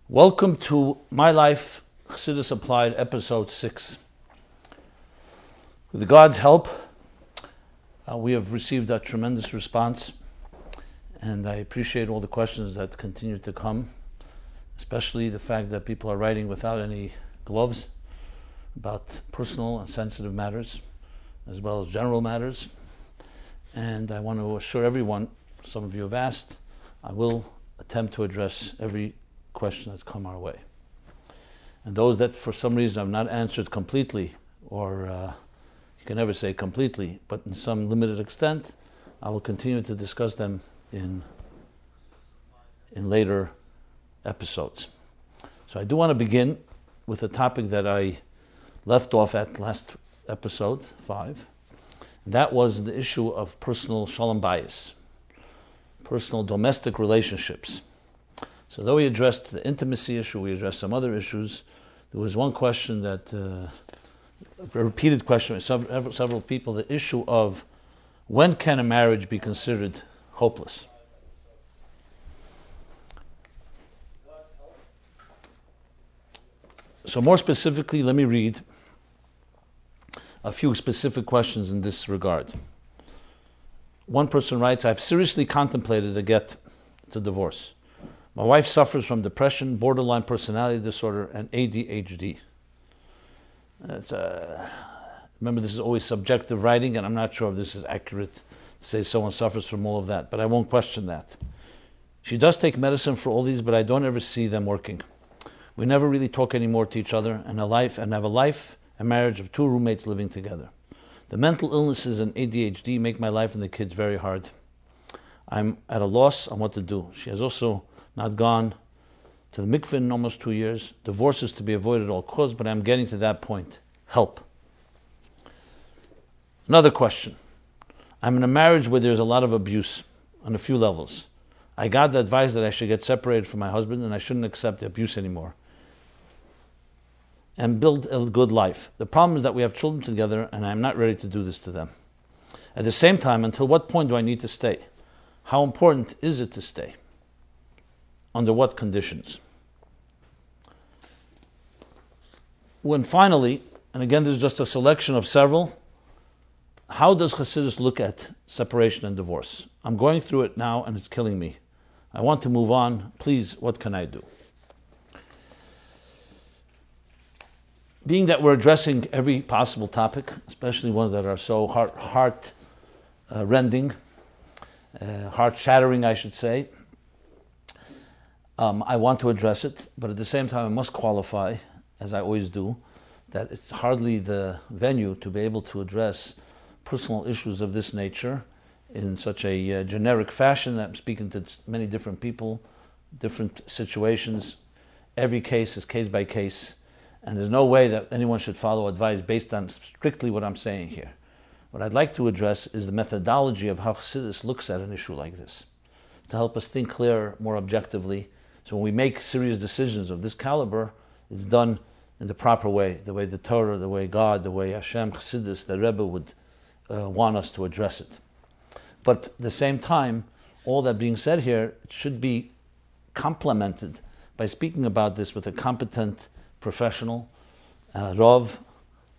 Welcome to MyLife, Chassidus Applied, episode 6. With God's help, we have received a tremendous response, and I appreciate all the questions that continue to come, especially the fact that people are writing without any gloves about personal and sensitive matters, as well as general matters. And I want to assure everyone, some of you have asked, I will attempt to address every question that's come our way. And those that for some reason have not answered completely, or you can never say completely, but in some limited extent, I will continue to discuss them in later episodes. So I do want to begin with a topic that I left off at last episode 5. And that was the issue of personal shalom bayis, personal domestic relationships. So though we addressed the intimacy issue, we addressed some other issues, there was one question that, a repeated question by several people, the issue of when can a marriage be considered hopeless? So more specifically, let me read a few specific questions in this regard. One person writes, I've seriously contemplated a divorce. My wife suffers from depression, borderline personality disorder, and ADHD. Remember, this is always subjective writing, and I'm not sure if this is accurate to say someone suffers from all of that, but I won't question that. She does take medicine for all these, but I don't ever see them working. We never really talk anymore to each other, and have a marriage of 2 roommates living together. The mental illnesses and ADHD make my life and the kids very hard. I'm at a loss on what to do. She has also not gone to the mikveh in almost 2 years. Divorce is to be avoided at all costs, but I'm getting to that point. Help. Another question. I'm in a marriage where there's a lot of abuse on a few levels. I got the advice that I should get separated from my husband and I shouldn't accept the abuse anymore and build a good life. The problem is that we have children together and I'm not ready to do this to them. At the same time, until what point do I need to stay? How important is it to stay? Under what conditions? When finally, and again this is just a selection of several, how does Chassidus look at separation and divorce? I'm going through it now and it's killing me. I want to move on. Please, what can I do? Being that we're addressing every possible topic, especially ones that are so heart-rending, heart-shattering, I should say, I want to address it, but at the same time I must qualify, as I always do, that it's hardly the venue to be able to address personal issues of this nature in such a generic fashion. I'm speaking to many different people, different situations. Every case is case by case, and there's no way that anyone should follow advice based on strictly what I'm saying here. What I'd like to address is the methodology of how Chassidus looks at an issue like this, to help us think clearer, more objectively. So when we make serious decisions of this caliber, it's done in the proper way, the way the Torah, the way God, the way Hashem, Chassidus, the Rebbe would want us to address it. But at the same time, all that being said here should be complemented by speaking about this with a competent professional, a Rav,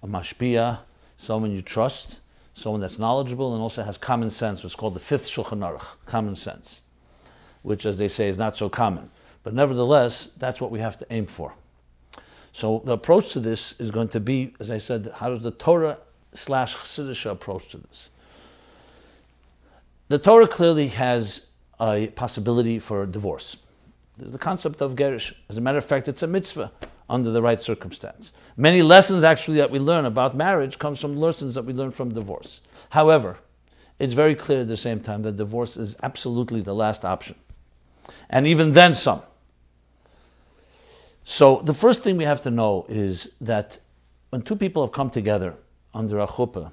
a Mashpia, someone you trust, someone that's knowledgeable and also has common sense, what's called the 5th Shulchan Aruch, common sense, which, as they say, is not so common. But nevertheless, that's what we have to aim for. So the approach to this is going to be, as I said, how does the Torah/Chassidish approach to this? The Torah clearly has a possibility for divorce. There's the concept of gerish. As a matter of fact, it's a mitzvah under the right circumstance. Many lessons actually that we learn about marriage comes from lessons that we learn from divorce. However, it's very clear at the same time that divorce is absolutely the last option. And even then some. So the first thing we have to know is that when 2 people have come together under a chuppah,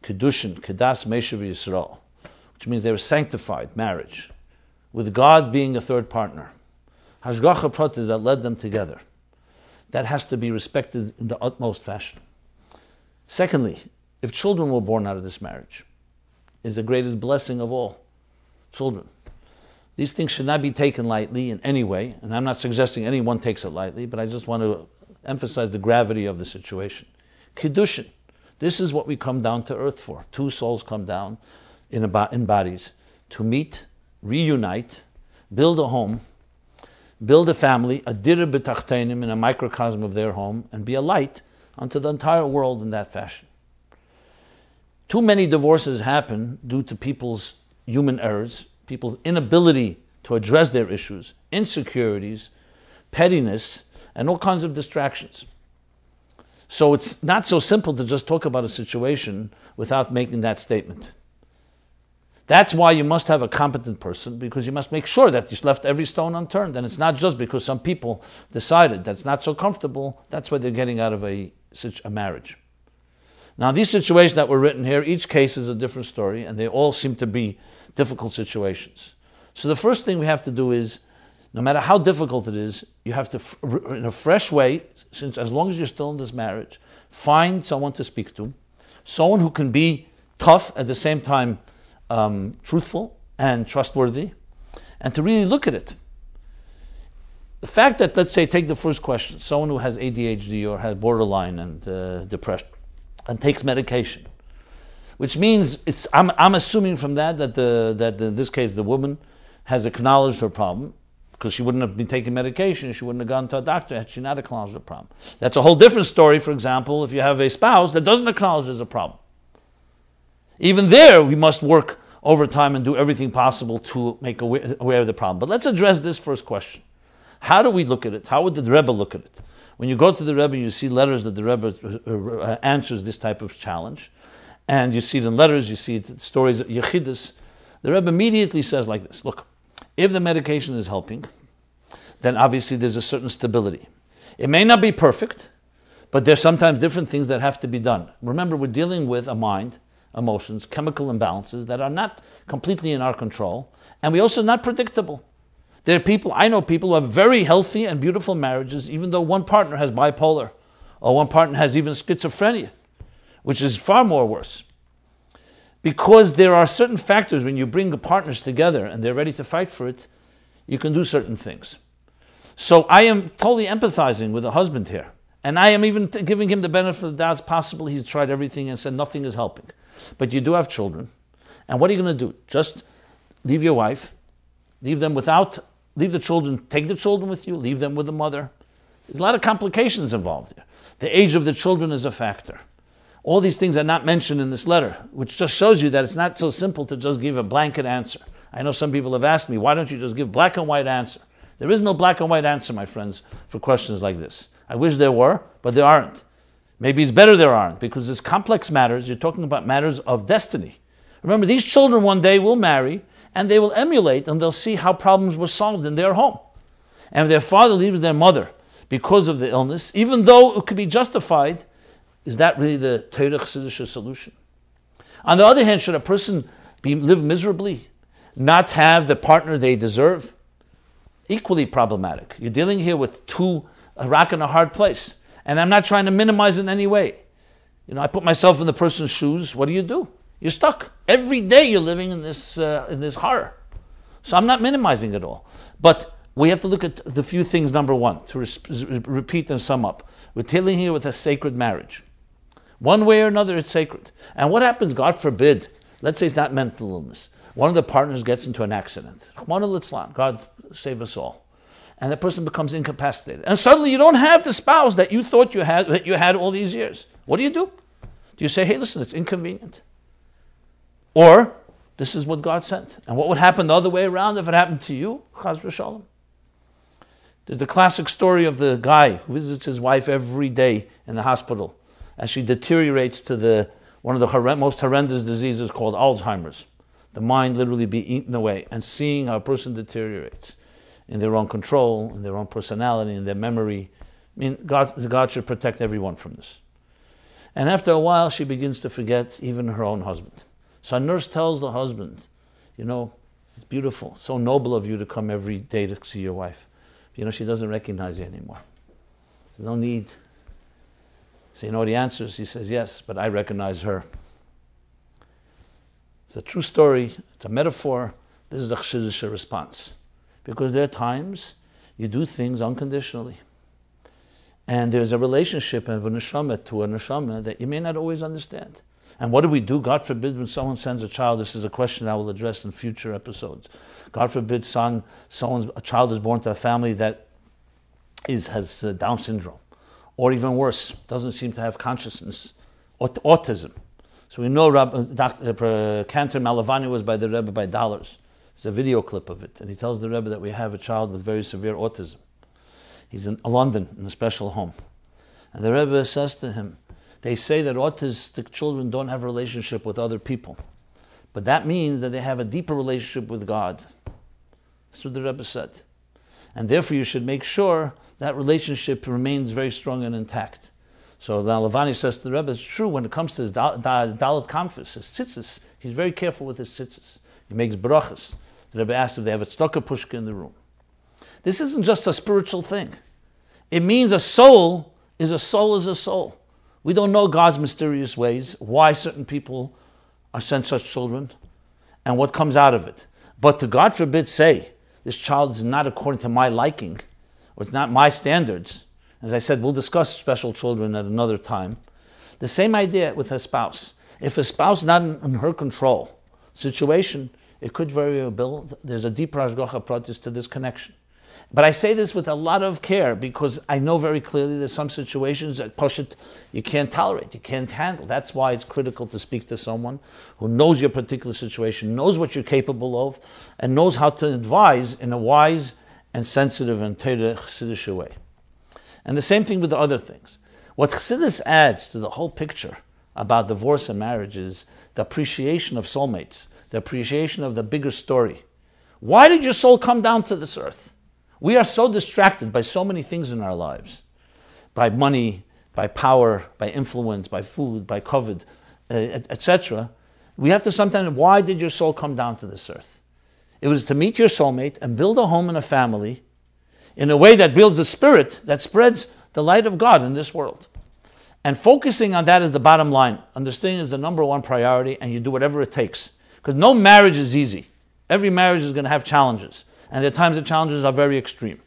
kedushin, kedas, meishav Yisrael, which means they were sanctified marriage, with God being a third partner, hashgacha pratis that led them together, that has to be respected in the utmost fashion. Secondly, if children were born out of this marriage, is the greatest blessing of all. Children. These things should not be taken lightly in any way, and I'm not suggesting anyone takes it lightly, but I just want to emphasize the gravity of the situation. Kiddushin. This is what we come down to earth for. Two souls come down in bodies to meet, reunite, build a home, build a family, a dir b'tachteinim, in a microcosm of their home, and be a light unto the entire world in that fashion. Too many divorces happen due to people's human errors, people's inability to address their issues, insecurities, pettiness, and all kinds of distractions. So it's not so simple to just talk about a situation without making that statement. That's why you must have a competent person, because you must make sure that you left every stone unturned. And it's not just because some people decided that's not so comfortable, that's why they're getting out of a marriage. Now, these situations that were written here, each case is a different story, and they all seem to be difficult situations. So the first thing we have to do is, no matter how difficult it is, you have to, in a fresh way, since as long as you're still in this marriage, find someone to speak to, someone who can be tough at the same time truthful and trustworthy, and to really look at it. The fact that, let's say, take the first question, someone who has ADHD or has borderline and depression, and takes medication, which means I'm assuming from that in this case the woman has acknowledged her problem, because she wouldn't have been taking medication, she wouldn't have gone to a doctor had she not acknowledged the problem. That's a whole different story, for example, if you have a spouse that doesn't acknowledge there's a problem. Even there, we must work overtime and do everything possible to make aware of the problem. But let's address this first question. How do we look at it? How would the Rebbe look at it? When you go to the Rebbe, you see letters that the Rebbe answers this type of challenge. And you see it in letters, you see it in stories of Yechidus. The Rebbe immediately says like this, look, if the medication is helping, then obviously there's a certain stability. It may not be perfect, but there's sometimes different things that have to be done. Remember, we're dealing with a mind, emotions, chemical imbalances that are not completely in our control, and we also not predictable. There are people, I know people who have very healthy and beautiful marriages, even though one partner has bipolar, or one partner has even schizophrenia, which is far more worse. Because there are certain factors when you bring the partners together and they're ready to fight for it, you can do certain things. So I am totally empathizing with the husband here. And I am even giving him the benefit of the doubt. It's possible he's tried everything and said nothing is helping. But you do have children. And what are you going to do? Just leave your wife, leave the children, take the children with you, leave them with the mother. There's a lot of complications involved here. The age of the children is a factor. All these things are not mentioned in this letter, which just shows you that it's not so simple to just give a blanket answer. I know some people have asked me, why don't you just give black and white answer? There is no black and white answer, my friends, for questions like this. I wish there were, but there aren't. Maybe it's better there aren't, because it's complex matters. You're talking about matters of destiny. Remember, these children one day will marry, and they will emulate, and they'll see how problems were solved in their home. And if their father leaves their mother because of the illness, even though it could be justified, is that really the Torah Chassidic solution? On the other hand, should a person live miserably, not have the partner they deserve? Equally problematic. You're dealing here with a rock and a hard place. And I'm not trying to minimize it in any way. I put myself in the person's shoes. What do? You're stuck. Every day you're living in this horror. So I'm not minimizing it all. But we have to look at the few things, number one, to repeat and sum up. We're dealing here with a sacred marriage. One way or another, it's sacred. And what happens, God forbid, let's say it's not mental illness. One of the partners gets into an accident. God save us all. And the person becomes incapacitated. And suddenly you don't have the spouse that you thought you had all these years. What do? Do you say, hey, listen, it's inconvenient? Or, this is what God sent. And what would happen the other way around if it happened to you? Chas v'shalom. There's the classic story of the guy who visits his wife every day in the hospital as she deteriorates to one of the most horrendous diseases called Alzheimer's. The mind literally be eaten away, and seeing how a person deteriorates in their own control, in their own personality, in their memory. God should protect everyone from this. And after a while, she begins to forget even her own husband. So a nurse tells the husband, it's beautiful, so noble of you to come every day to see your wife. She doesn't recognize you anymore. There's no need. So you know what he answers? He says, yes, but I recognize her. It's a true story. It's a metaphor. This is a Chassidic response. Because there are times you do things unconditionally. And there's a relationship of a neshama to a neshama that you may not always understand. And what do we do? God forbid, when someone sends a child, this is a question I will address in future episodes. God forbid, a child is born to a family that has Down syndrome, or even worse, doesn't seem to have consciousness, autism. So we know Dr. Cantor Malavani was by the Rebbe by dollars. It's a video clip of it, and he tells the Rebbe that we have a child with very severe autism. He's in London in a special home, and the Rebbe says to him, they say that autistic children don't have a relationship with other people, but that means that they have a deeper relationship with God. That's what the Rebbe said. And therefore you should make sure that relationship remains very strong and intact. So Malavani says to the Rebbe, it's true when it comes to his Dalet Kamfis, his tzitzis, he's very careful with his tzitzis. He makes brachas. The Rebbe asked if they have a tzedakah pushka in the room. This isn't just a spiritual thing. It means a soul is a soul. We don't know God's mysterious ways, why certain people are sent such children, and what comes out of it. But to God forbid say, this child is not according to my liking, or it's not my standards. As I said, we'll discuss special children at another time. The same idea with a spouse. If a spouse not in her control situation, it could very well build. There's a deeper hashgacha pratis to this connection. But I say this with a lot of care because I know very clearly there's some situations that you can't tolerate, you can't handle. That's why it's critical to speak to someone who knows your particular situation, knows what you're capable of, and knows how to advise in a wise and sensitive and Torah Chassidic way. And the same thing with the other things. What Chassidus adds to the whole picture about divorce and marriage is the appreciation of soulmates, the appreciation of the bigger story. Why did your soul come down to this earth? We are so distracted by so many things in our lives, by money, by power, by influence, by food, by COVID, etc. We have to sometimes, why did your soul come down to this earth? It was to meet your soulmate and build a home and a family in a way that builds the spirit that spreads the light of God in this world. And focusing on that is the bottom line. Understanding is the number one priority, and you do whatever it takes. Because no marriage is easy. Every marriage is going to have challenges. And there are times the challenges are very extreme.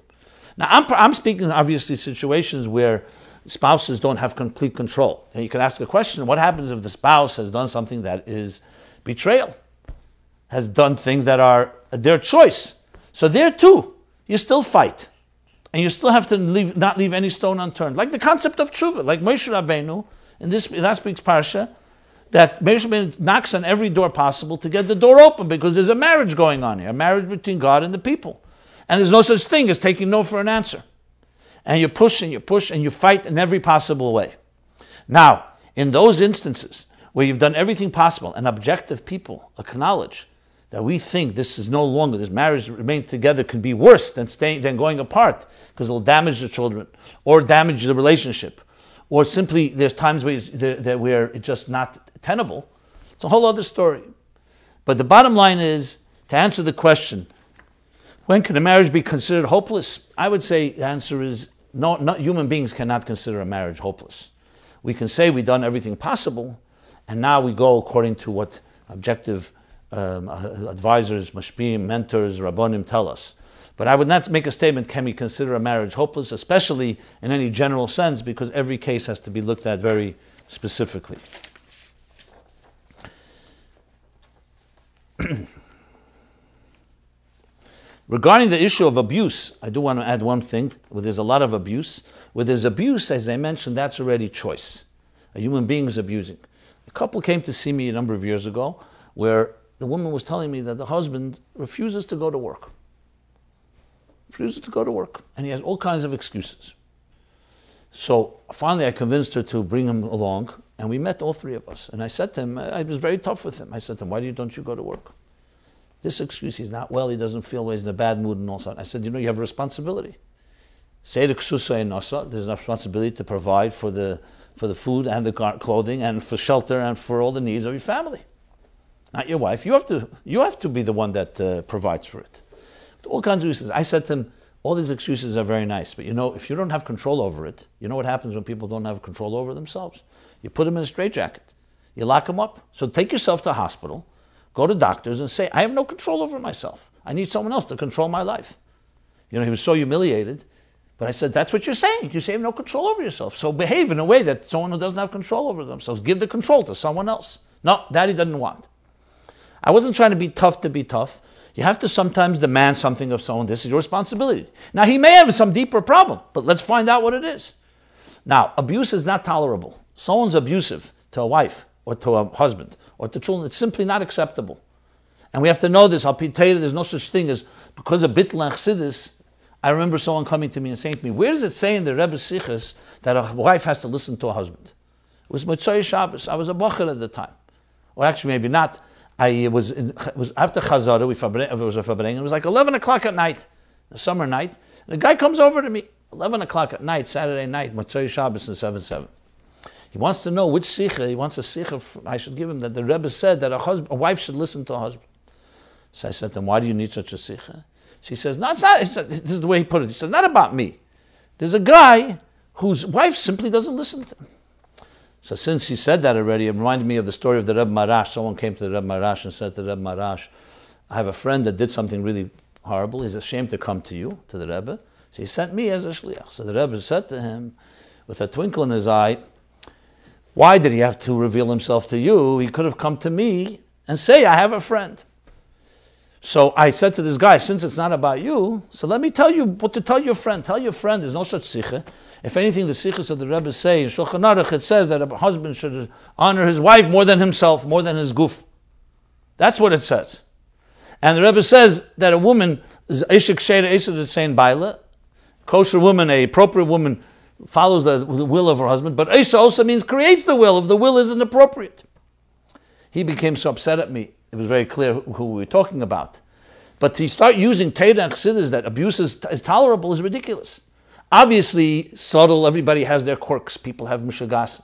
Now, I'm speaking obviously situations where spouses don't have complete control. And you can ask a question, what happens if the spouse has done something that is betrayal? Has done things that are their choice. So there too, you still fight. And you still have to not leave any stone unturned. Like the concept of tshuva, like Moshe Rabbeinu, in last week's parsha, that Moshe Rabbeinu knocks on every door possible to get the door open because there's a marriage going on here, a marriage between God and the people. And there's no such thing as taking no for an answer. And you push and you fight in every possible way. Now, in those instances where you've done everything possible and objective people acknowledge that we think this is no longer, this marriage remains together can be worse than going apart because it'll damage the children or damage the relationship. Or simply there's times where it's just not tenable. It's a whole other story. But the bottom line is, to answer the question, when can a marriage be considered hopeless? I would say the answer is, no, human beings cannot consider a marriage hopeless. We can say we've done everything possible, and now we go according to what objective advisors, mashpim, mentors, rabbonim tell us. But I would not make a statement, can we consider a marriage hopeless, especially in any general sense, because every case has to be looked at very specifically. Regarding the issue of abuse, I do want to add one thing. Where there's a lot of abuse. Where there's abuse, as I mentioned, that's already choice. A human being is abusing. A couple came to see me a number of years ago where the woman was telling me that the husband refuses to go to work. And he has all kinds of excuses. So finally I convinced her to bring him along, and we met, all three of us. And I said to him, I was very tough with him. I said to him, why don't you go to work? This excuse, he's not well, he doesn't feel well, he's in a bad mood and all that. I said, you have a responsibility. Say the ksusa and nasa, there's a responsibility to provide for the food and the clothing and for shelter and for all the needs of your family. Not your wife. You have to be the one that provides for it. All kinds of excuses. I said to him, all these excuses are very nice, but if you don't have control over it, you know what happens when people don't have control over themselves? You put them in a straitjacket. You lock them up. So take yourself to a hospital, go to doctors and say, I have no control over myself. I need someone else to control my life. He was so humiliated. But I said, that's what you're saying. You say you have no control over yourself. So behave in a way that someone who doesn't have control over themselves. Give the control to someone else. No, that he doesn't want. I wasn't trying to be tough. You have to sometimes demand something of someone. This is your responsibility. Now, he may have some deeper problem, but let's find out what it is. Now, abuse is not tolerable. Someone's abusive to a wife or to a husband or to children. It's simply not acceptable. And we have to know this. I'll tell you, there's no such thing as, because of bittul and Chassidus, I remember someone coming to me and saying to me, where does it say in the Rebbe's Sichos that a wife has to listen to a husband? It was Motzei Shabbos. I was a bocher at the time. Or actually, maybe not. It was after Chazara, it was a Fabrengen. It was like 11 o'clock at night, a summer night. And the guy comes over to me, 11 o'clock at night, Saturday night, Motzei Shabbos and 7/7. He wants to know which Sicha, he wants a Sicha I should give him, that the Rebbe said that a wife should listen to a husband. So I said to him, why do you need such a Sicha? She says, no, it's not. This is the way he put it. He said, not about me. There's a guy whose wife simply doesn't listen to him. So since he said that already, it reminded me of the story of the Rebbe Marash. Someone came to the Rebbe Marash and said to the Rebbe Marash, I have a friend that did something really horrible. He's ashamed to come to you, to the Rebbe. So he sent me as a shliach. So the Rebbe said to him, with a twinkle in his eye, why did he have to reveal himself to you? He could have come to me and say, I have a friend. So I said to this guy, since it's not about you, so let me tell you what to tell your friend. Tell your friend there's no such sicha. If anything, the sichas of the Rebbe say, in Shulchan Aruch, it says that a husband should honor his wife more than himself, more than his guf. That's what it says. And the Rebbe says that a woman is Ishik Sheira Ishik Tsein Baila, kosher woman, a appropriate woman, follows the will of her husband, but Isha also means creates the will. If the will isn't appropriate. He became so upset at me. It was very clear who we were talking about. But to start using Teda and Chassidus that abuse is tolerable is ridiculous. Obviously, subtle, everybody has their quirks. People have mishagas.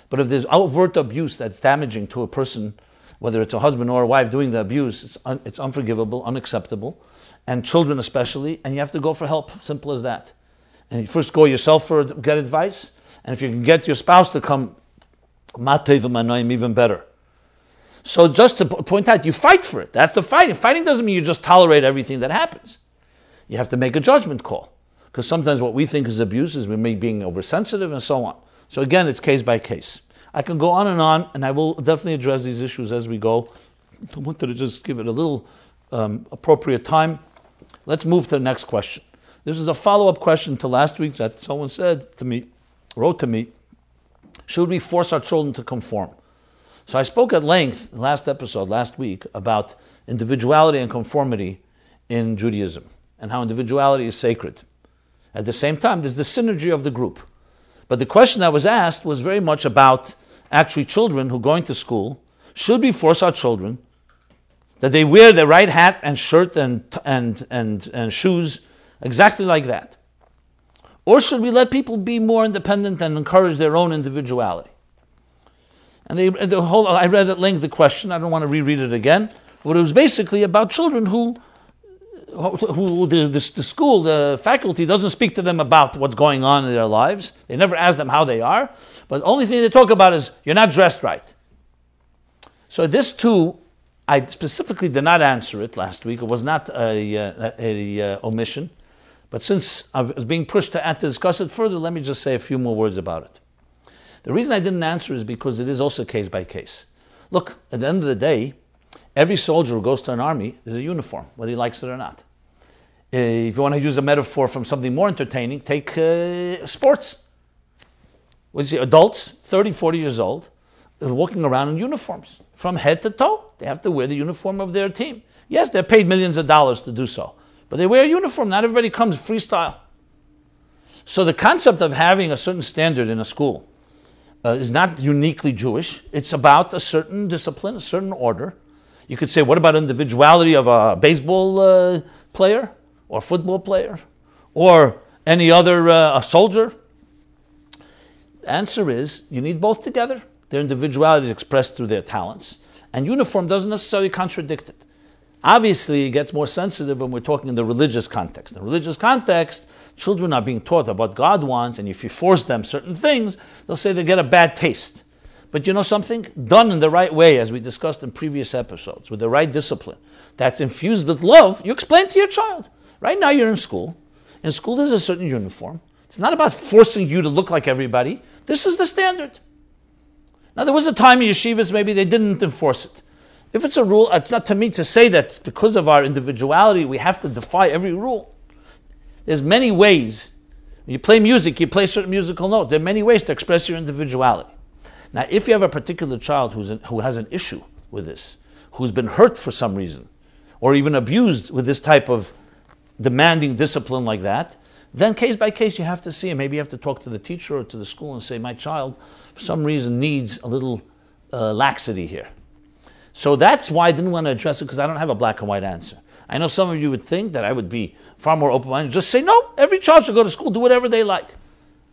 But if there's overt abuse that's damaging to a person, whether it's a husband or a wife doing the abuse, it's unforgivable, unacceptable, and children especially, and you have to go for help. Simple as that. And you first go yourself get advice, and if you can get your spouse to come, even better. So just to point out, you fight for it. That's the fighting. Fighting doesn't mean you just tolerate everything that happens. You have to make a judgment call. Because sometimes what we think is abuse is we may being oversensitive and so on. So again, it's case by case. I can go on, and I will definitely address these issues as we go. I wanted to just give it a little appropriate time. Let's move to the next question. This is a follow-up question to last week that someone wrote to me, should we force our children to conform? So I spoke at length in the last episode, last week, about individuality and conformity in Judaism and how individuality is sacred. At the same time, there's the synergy of the group. But the question that was asked was very much about actually children who are going to school. Should we force our children that they wear the right hat and shirt and shoes exactly like that? Or should we let people be more independent and encourage their own individuality? And I read at length the question. I don't want to reread it again. But it was basically about children who the school, the faculty doesn't speak to them about what's going on in their lives. They never ask them how they are. But the only thing they talk about is, you're not dressed right. So this too, I specifically did not answer it last week. It was not a omission. But since I was being pushed to discuss it further, let me just say a few more words about it. The reason I didn't answer is because it is also case by case. Look, at the end of the day, every soldier who goes to an army, there's a uniform, whether he likes it or not. If you want to use a metaphor from something more entertaining, take sports. What do you see? Adults, 30, 40 years old, are walking around in uniforms, from head to toe. They have to wear the uniform of their team. Yes, they're paid millions of dollars to do so, but they wear a uniform. Not everybody comes freestyle. So the concept of having a certain standard in a school is not uniquely Jewish. It's about a certain discipline, a certain order. You could say, what about individuality of a baseball player or a football player or any other a soldier? The answer is, you need both together. Their individuality is expressed through their talents. And uniform doesn't necessarily contradict it. Obviously, it gets more sensitive when we're talking in the religious context. In the religious context, children are being taught about what God wants, and if you force them certain things, they'll say they get a bad taste. But you know something? Done in the right way, as we discussed in previous episodes, with the right discipline, that's infused with love, you explain to your child. Right now you're in school. In school there's a certain uniform. It's not about forcing you to look like everybody. This is the standard. Now there was a time in yeshivas maybe they didn't enforce it. If it's a rule, it's not to me to say that because of our individuality we have to defy every rule. There's many ways. When you play music, you play a certain musical note. There are many ways to express your individuality. Now, if you have a particular child who has an issue with this, who's been hurt for some reason, or even abused with this type of demanding discipline like that, then case by case you have to see, and maybe you have to talk to the teacher or to the school and say, my child, for some reason, needs a little laxity here. So that's why I didn't want to address it, because I don't have a black and white answer. I know some of you would think that I would be far more open-minded, just say, no, every child should go to school, do whatever they like.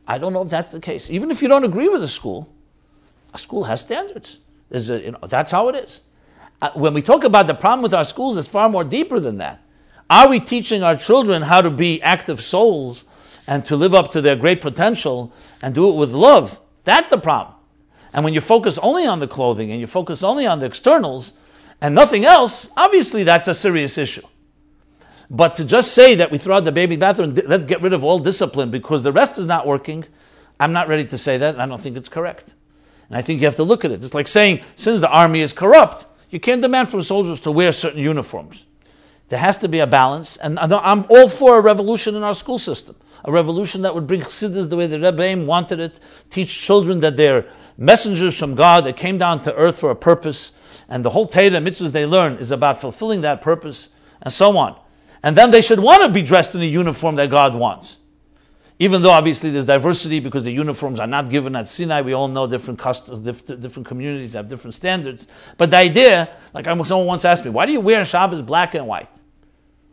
I don't know if that's the case. Even if you don't agree with a school has standards. That's how it is. When we talk about the problem with our schools, it's far more deeper than that. Are we teaching our children how to be active souls and to live up to their great potential and do it with love? That's the problem. And when you focus only on the clothing and you focus only on the externals and nothing else, obviously that's a serious issue. But to just say that we throw out the baby bathroom and let's get rid of all discipline because the rest is not working, I'm not ready to say that, and I don't think it's correct. And I think you have to look at it. It's like saying, since the army is corrupt, you can't demand from soldiers to wear certain uniforms. There has to be a balance, and I'm all for a revolution in our school system. A revolution that would bring Chassidus the way the Rebbeim wanted it, teach children that they're messengers from God that came down to earth for a purpose, and the whole Torah and mitzvahs they learn is about fulfilling that purpose, and so on. And then they should want to be dressed in the uniform that God wants. Even though obviously there's diversity because the uniforms are not given at Sinai, we all know different customs, different communities have different standards. But the idea, like someone once asked me, why do you wear Shabbos black and white?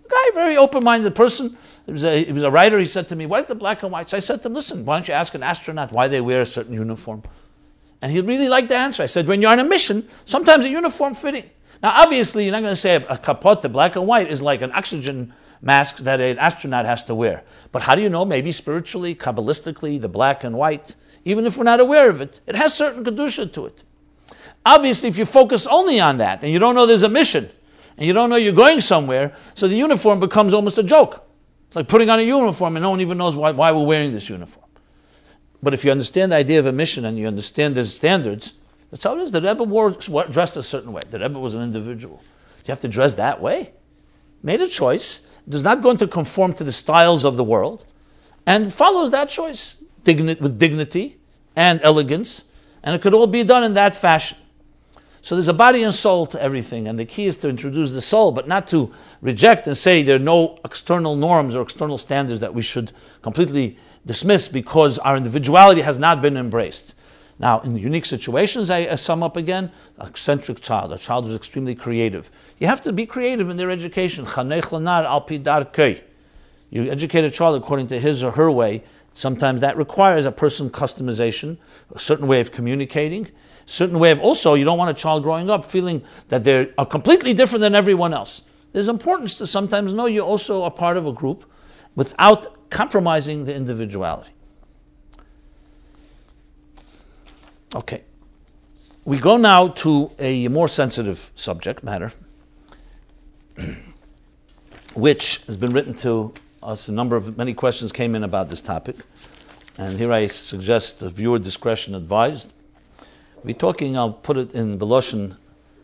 A guy, very open-minded person, he was a writer, he said to me, why is the black and white? So I said to him, listen, why don't you ask an astronaut why they wear a certain uniform? And he really liked the answer. I said, when you're on a mission, sometimes a uniform fitting. Now obviously you're not going to say a kapot, the black and white is like an oxygen mask that an astronaut has to wear. But how do you know? Maybe spiritually, Kabbalistically, the black and white, even if we're not aware of it, it has certain kedusha to it. Obviously, if you focus only on that, and you don't know there's a mission, and you don't know you're going somewhere, so the uniform becomes almost a joke. It's like putting on a uniform and no one even knows why we're wearing this uniform. But if you understand the idea of a mission and you understand the standards, that's how it is. The Rebbe dressed a certain way. The Rebbe was an individual. Do you have to dress that way? Made a choice. Does not going to conform to the styles of the world, and follows that choice with dignity and elegance, and it could all be done in that fashion. So there's a body and soul to everything, and the key is to introduce the soul, but not to reject and say there are no external norms or external standards that we should completely dismiss because our individuality has not been embraced. Now, in unique situations, I sum up again, an eccentric child, a child who's extremely creative. You have to be creative in their education. You educate a child according to his or her way. Sometimes that requires a person customization, a certain way of communicating, a certain way of also, you don't want a child growing up feeling that they're completely different than everyone else. There's importance to sometimes know you're also a part of a group without compromising the individuality. Okay, we go now to a more sensitive subject matter, which has been written to us. Many questions came in about this topic, and here I suggest viewer discretion advised. We're talking, I'll put it in Beloshen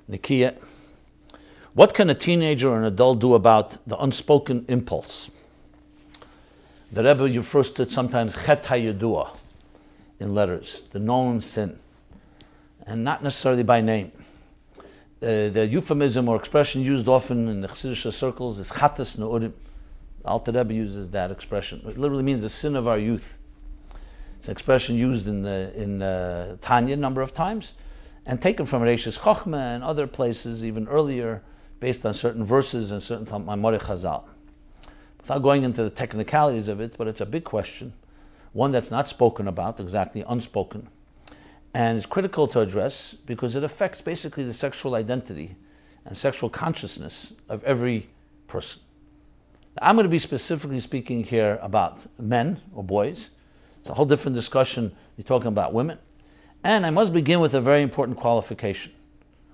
Nikiya. What can a teenager or an adult do about the unspoken impulse? The Rebbe refers to it sometimes chet hayedua, in letters, the known sin, and not necessarily by name. The euphemism or expression used often in the Chassidic circles is chatas ne'urim. The Alter Rebbe uses that expression. It literally means the sin of our youth. It's an expression used in Tanya a number of times, and taken from Reishis Chochmah and other places even earlier, based on certain verses and certain Maimorei Chazal. Without going into the technicalities of it, but it's a big question. One that's not spoken about, exactly unspoken, and is critical to address because it affects basically the sexual identity and sexual consciousness of every person. Now, I'm going to be specifically speaking here about men or boys. It's a whole different discussion. You're talking about women. And I must begin with a very important qualification.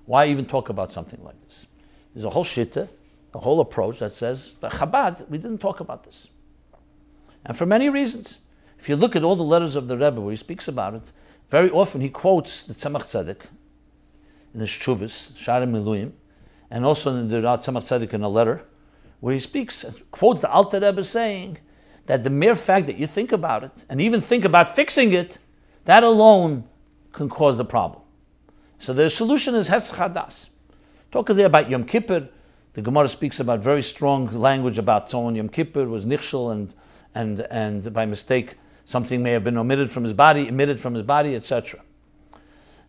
Why even talk about something like this? There's a whole shitta, a whole approach that says, but Chabad, we didn't talk about this. And for many reasons. If you look at all the letters of the Rebbe where he speaks about it, very often he quotes the Tzemach Tzedek in the Shuvas, Sharim Miluim, and also in the Tzemach Tzedek in a letter, where he speaks, quotes the Alter Rebbe saying that the mere fact that you think about it, and even think about fixing it, that alone can cause the problem. So the solution is Hesach Hadas. Talk there about Yom Kippur. The Gemara speaks about very strong language about someone Yom Kippur was nichshel and by mistake something may have been emitted from his body, etc.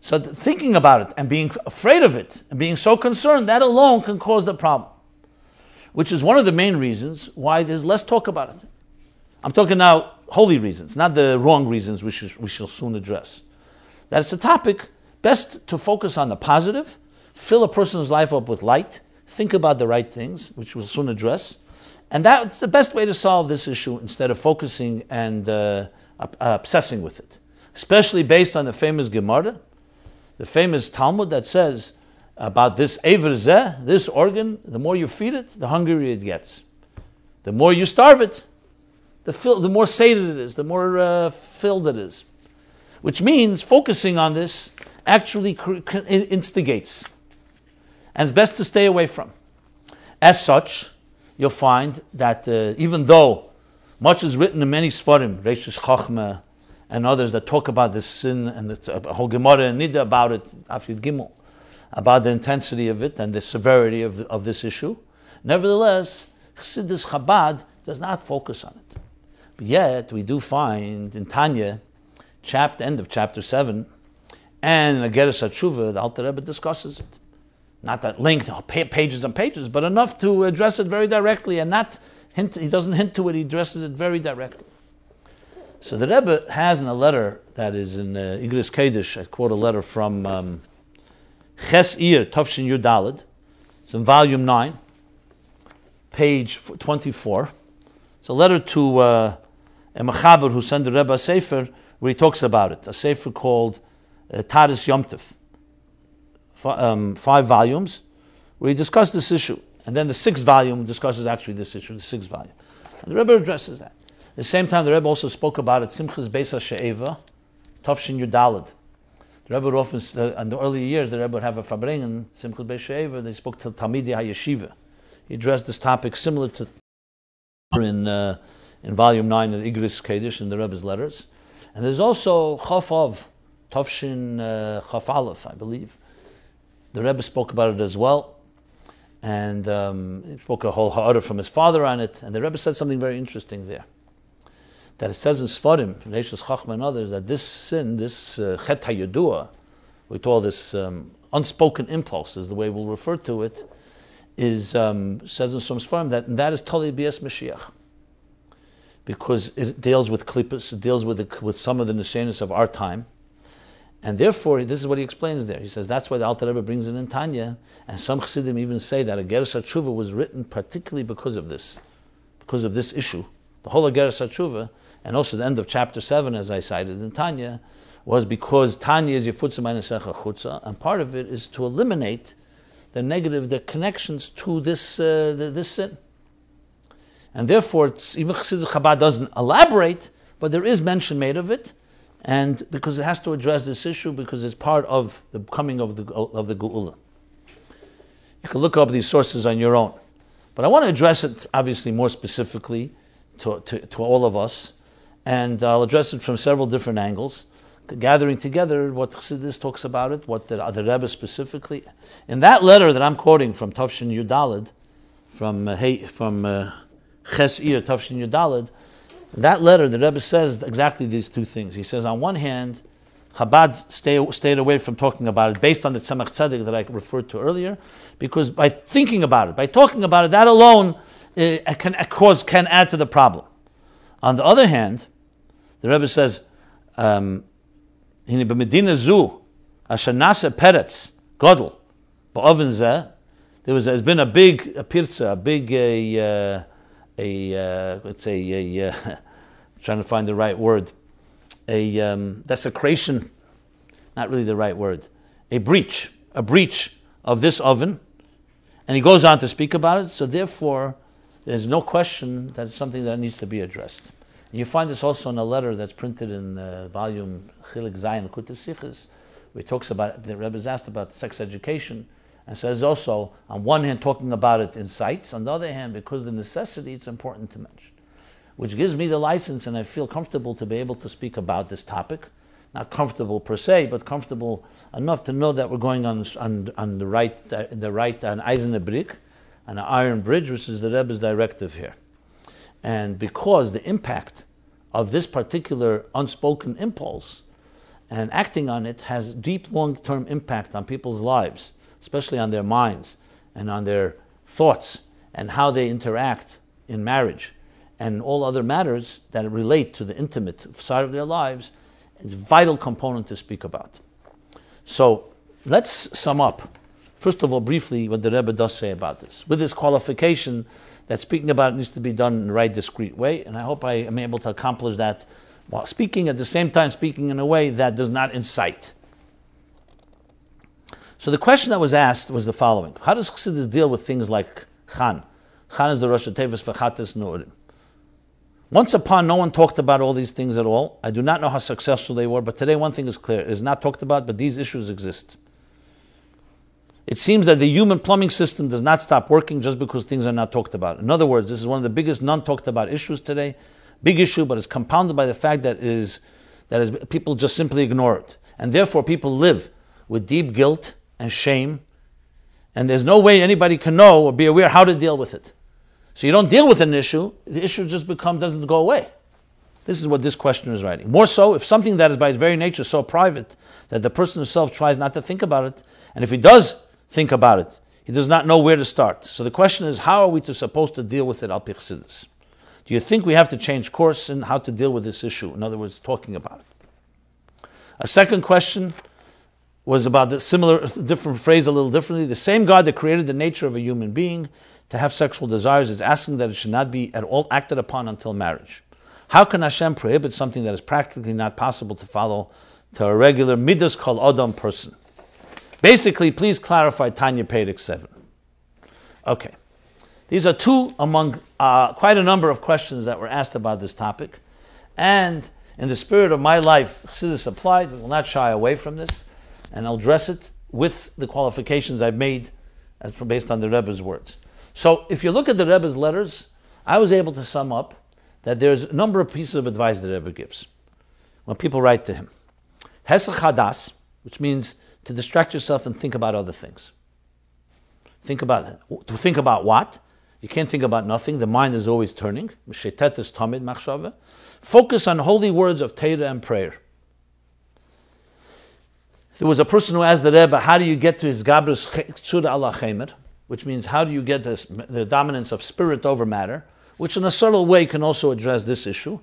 So thinking about it and being afraid of it and being so concerned, that alone can cause the problem, which is one of the main reasons why there's less talk about it. I'm talking now holy reasons, not the wrong reasons we shall soon address. That's a topic best to focus on the positive, fill a person's life up with light, think about the right things, which we'll soon address, and that's the best way to solve this issue instead of focusing and obsessing with it. Especially based on the famous Gemara, the famous Talmud that says about this Eiver Zeh, this organ, the more you feed it, the hungrier it gets. The more you starve it, the more sated it is, the more filled it is. Which means focusing on this actually instigates. And it's best to stay away from. As such, you'll find that even though much is written in many Sfarim, Reishis Chachma, and others that talk about this sin, and the whole Gemara and Nida about it, Afyid Gimel, about the intensity of it and the severity of this issue, nevertheless, Chassidus Chabad does not focus on it. But yet, we do find in Tanya, end of chapter 7, and in Yiras HaTshuva, the Alter Rebbe discusses it. Not that length, pages and pages, but enough to address it very directly, and not hint. He doesn't hint to it; he addresses it very directly. So the Rebbe has in a letter that is in Igris Kedesh, I quote a letter from Ches Ir Tavshin Yud Daled. It's in volume 9, page 24. It's a letter to a Mechaber who sent the Rebbe a sefer where he talks about it. A sefer called Taris Yom Tov. 5 volumes, where he discussed this issue. And then the 6th volume discusses actually this issue, the 6th volume. And the Rebbe addresses that. At the same time, the Rebbe also spoke about it, Simchas Beis HaShe'eva, Tavshin Yudalad. The Rebbe would often, in the early years, the Rebbe would have a fabringen, Simchas Beis HaShe'eva, they spoke to Talmidei HaYeshiva. He addressed this topic similar to in volume 9 of the Igris Kedesh, in the Rebbe's letters. And there's also Chaf Av, Tavshin Chaf Aleph, I believe. The Rebbe spoke about it as well, and he spoke a whole ha'ara from his father on it, and the Rebbe said something very interesting there. That it says in Sfarim, Reishis Chachma and others, that this sin, this chet hayudua, we call this unspoken impulse, is the way we'll refer to it, is, says in some Sfarim, that is Tali B'Yes Mashiach. Because it deals with klippus, it deals with some of the nisyanis of our time. And therefore, this is what he explains there. He says that's why the Alter Rebbe brings it in Tanya, and some Chassidim even say that a Yiras HaTshuva was written particularly because of this issue. The whole of Yiras HaTshuva, and also the end of chapter 7, as I cited in Tanya, was because Tanya is Yefutza Ma'anesecha Chutza, and part of it is to eliminate the connections to this sin. And therefore, even Chassidus Chabad doesn't elaborate, but there is mention made of it. And because it has to address this issue, because it's part of the coming of the Geula. You can look up these sources on your own. But I want to address it, obviously, more specifically to all of us. And I'll address it from several different angles, gathering together what Chassidus talks about it, what the Rebbe specifically. In that letter that I'm quoting from Tavshin Yudaled, from Ches Ir Tavshin Yudaled, in that letter, the Rebbe says exactly these two things. He says, on one hand, Chabad stayed away from talking about it based on the Tzemach Tzedek that I referred to earlier, because by thinking about it, by talking about it, that alone can add to the problem. On the other hand, the Rebbe says, "Hine b'medina zu asher nase peretz godel ba'oven zeh." There's been a big pirza, I'm trying to find the right word, a desecration, not really the right word, a breach of this oven, and he goes on to speak about it, so therefore there's no question that it's something that needs to be addressed. And you find this also in a letter that's printed in volume Chilik Zayin Likutei Sichos, where he talks about, the Rebbe is asked about sex education, and says also, on one hand, talking about it in sites, on the other hand, because of the necessity, it's important to mention. Which gives me the license, and I feel comfortable to be able to speak about this topic. Not comfortable per se, but comfortable enough to know that we're going on the right on Eisene Brick, on an iron bridge, which is the Rebbe's directive here. And because the impact of this particular unspoken impulse and acting on it has deep long-term impact on people's lives, especially on their minds and on their thoughts and how they interact in marriage and all other matters that relate to the intimate side of their lives, is a vital component to speak about. So let's sum up, first of all, briefly, what the Rebbe does say about this, with this qualification that speaking about it needs to be done in the right, discreet way, and I hope I am able to accomplish that while speaking, at the same time speaking in a way that does not incite. So the question that was asked was the following: how does Chassidus deal with things like Chan? Chan is the Rosh Tevis for Chatas Nu'urim. Once upon, no one talked about all these things at all. I do not know how successful they were, but today one thing is clear. It is not talked about, but these issues exist. It seems that the human plumbing system does not stop working just because things are not talked about. In other words, this is one of the biggest non-talked about issues today. Big issue, but it's compounded by the fact that people just simply ignore it. And therefore people live with deep guilt and shame, and there's no way anybody can know or be aware how to deal with it. So you don't deal with an issue, the issue just doesn't go away. This is what this questioner is writing. More so, if something that is by its very nature so private that the person himself tries not to think about it, and if he does think about it, he does not know where to start. So the question is, how are we supposed to deal with it al pi Chassidus? Do you think we have to change course in how to deal with this issue? In other words, talking about it. A second question was about the similar, different phrase a little differently. The same God that created the nature of a human being to have sexual desires is asking that it should not be at all acted upon until marriage. How can Hashem prohibit something that is practically not possible to follow to a regular midas kol adam person? Basically, please clarify Tanya Perek 7. Okay. These are two among quite a number of questions that were asked about this topic. And in the spirit of MyLife, Chassidus Applied, we will not shy away from this, and I'll address it with the qualifications I've made based on the Rebbe's words. So if you look at the Rebbe's letters, I was able to sum up that there's a number of pieces of advice the Rebbe gives when people write to him. Hesach hadas, which means to distract yourself and think about other things. Think about what? You can't think about nothing. The mind is always turning. Focus on holy words of Torah and prayer. There was a person who asked the Rebbe, how do you get to his Gabrus Tzura ala Chemer, which means how do you get the dominance of spirit over matter, which in a subtle way can also address this issue.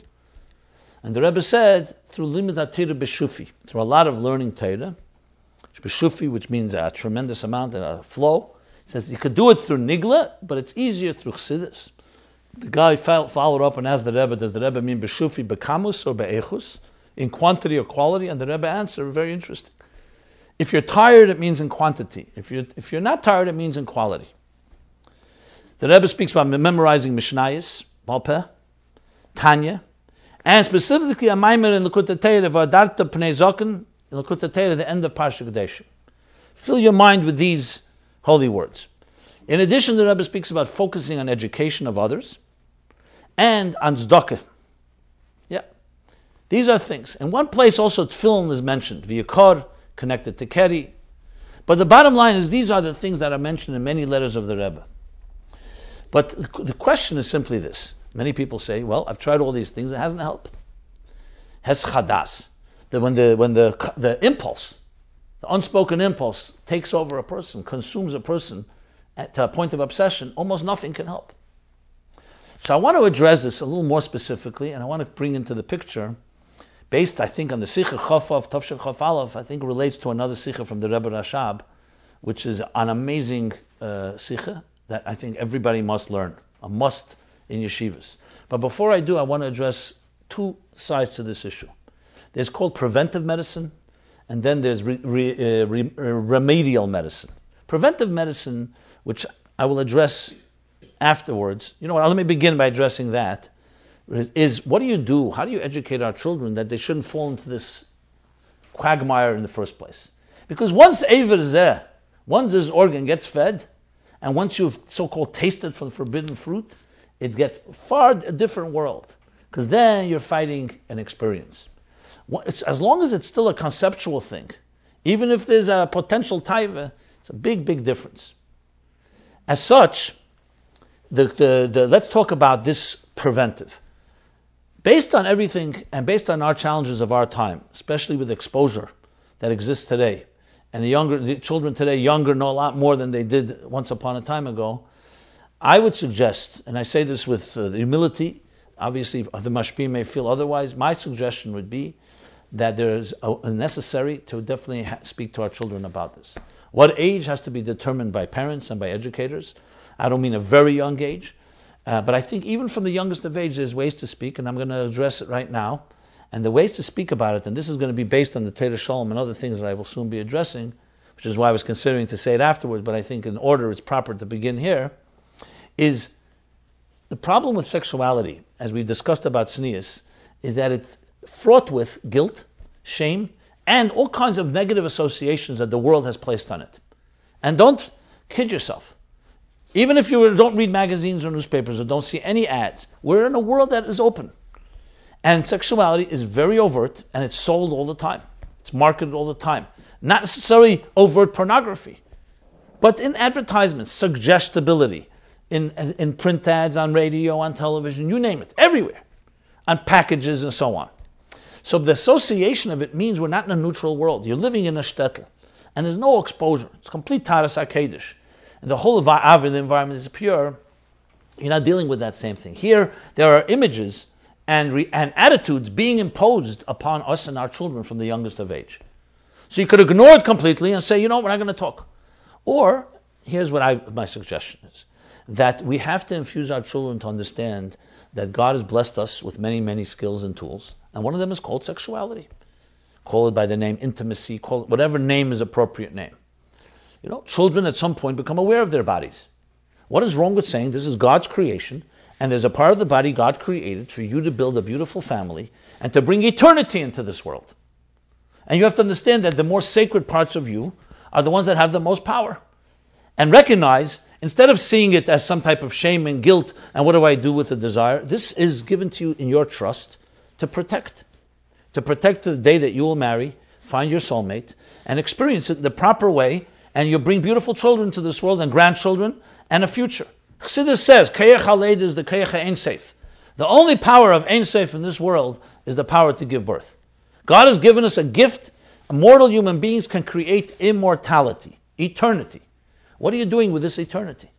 And the Rebbe said, through limud ha-Torah b'shufi, through a lot of learning Torah, b'shufi, which means a tremendous amount, a flow. He says you could do it through nigla, but it's easier through Chassidus. The guy followed up and asked the Rebbe, does the Rebbe mean b'shufi b'kamus or b'echus, in quantity or quality? And the Rebbe answered, very interesting. If you're tired, it means in quantity. If you're not tired, it means in quality. The Rebbe speaks about memorizing Mishnayos, Balpeh, Tanya, and specifically a Maimer in Likutei Torah, V'adarta Pnei Zoken, in Likutei Torah, the end of Parsha Kedeshim. Fill your mind with these holy words. In addition, the Rebbe speaks about focusing on education of others and on tzedakah. Yeah, these are things. In one place also tefillin is mentioned, V'yakor, connected to Keri. But the bottom line is these are the things that are mentioned in many letters of the Rebbe. But the question is simply this. Many people say, well, I've tried all these things, it hasn't helped. Hes chadas. That when the impulse, the unspoken impulse takes over a person, consumes a person to a point of obsession, almost nothing can help. So I want to address this a little more specifically, and I want to bring into the picture, based, I think, on the Sikha Chofav, Tavshel Chof Aleph, I think relates to another Sikha from the Rebbe Rashab, which is an amazing Sikha that I think everybody must learn, a must in yeshivas. But before I do, I want to address two sides to this issue. There's called preventive medicine, and then there's remedial medicine. Preventive medicine, which I will address afterwards. You know what, let me begin by addressing that, is what do you do? How do you educate our children that they shouldn't fall into this quagmire in the first place? Because once Eiver is there, once this organ gets fed, and once you've so-called tasted from the forbidden fruit, it gets far a different world. Because then you're fighting an experience. As long as it's still a conceptual thing, even if there's a potential taiva, it's a big, big difference. As such, let's talk about this preventive. Based on everything and based on our challenges of our time, especially with exposure that exists today, and the children today younger know a lot more than they did once upon a time ago, I would suggest, and I say this with humility, obviously the mashpim may feel otherwise, my suggestion would be that there's a necessary to definitely speak to our children about this. What age has to be determined by parents and by educators. I don't mean a very young age, but I think even from the youngest of age, there's ways to speak, and I'm going to address it right now. And the ways to speak about it, and this is going to be based on the Torah Shalom and other things that I will soon be addressing, which is why I was considering to say it afterwards, but I think in order it's proper to begin here, is the problem with sexuality, as we discussed about tznius, is that it's fraught with guilt, shame, and all kinds of negative associations that the world has placed on it. And don't kid yourself. Even if you don't read magazines or newspapers or don't see any ads, we're in a world that is open. And sexuality is very overt, and it's sold all the time. It's marketed all the time. Not necessarily overt pornography, but in advertisements, suggestibility, in print ads, on radio, on television, you name it, everywhere, on packages and so on. So the association of it means we're not in a neutral world. You're living in a shtetl, and there's no exposure. It's complete taras hakedesh. And the whole the environment is pure. You're not dealing with that same thing. Here, there are images and attitudes being imposed upon us and our children from the youngest of age. So you could ignore it completely and say, we're not going to talk. Or, here's what my suggestion is, that we have to infuse our children to understand that God has blessed us with many, many skills and tools. And one of them is called sexuality. Call it by the name intimacy, call it whatever name is appropriate name. Children at some point become aware of their bodies. What is wrong with saying this is God's creation, and there's a part of the body God created for you to build a beautiful family and to bring eternity into this world. And you have to understand that the more sacred parts of you are the ones that have the most power. And recognize, instead of seeing it as some type of shame and guilt, and what do I do with the desire, this is given to you in your trust to protect. To protect to the day that you will marry, find your soulmate, and experience it the proper way, and you'll bring beautiful children to this world and grandchildren and a future. Chassidus says, Kayach HaLeid is the Kayach HaEin Seif. The only power of Ein Seif in this world is the power to give birth. God has given us a gift. Mortal human beings can create immortality, eternity. What are you doing with this eternity?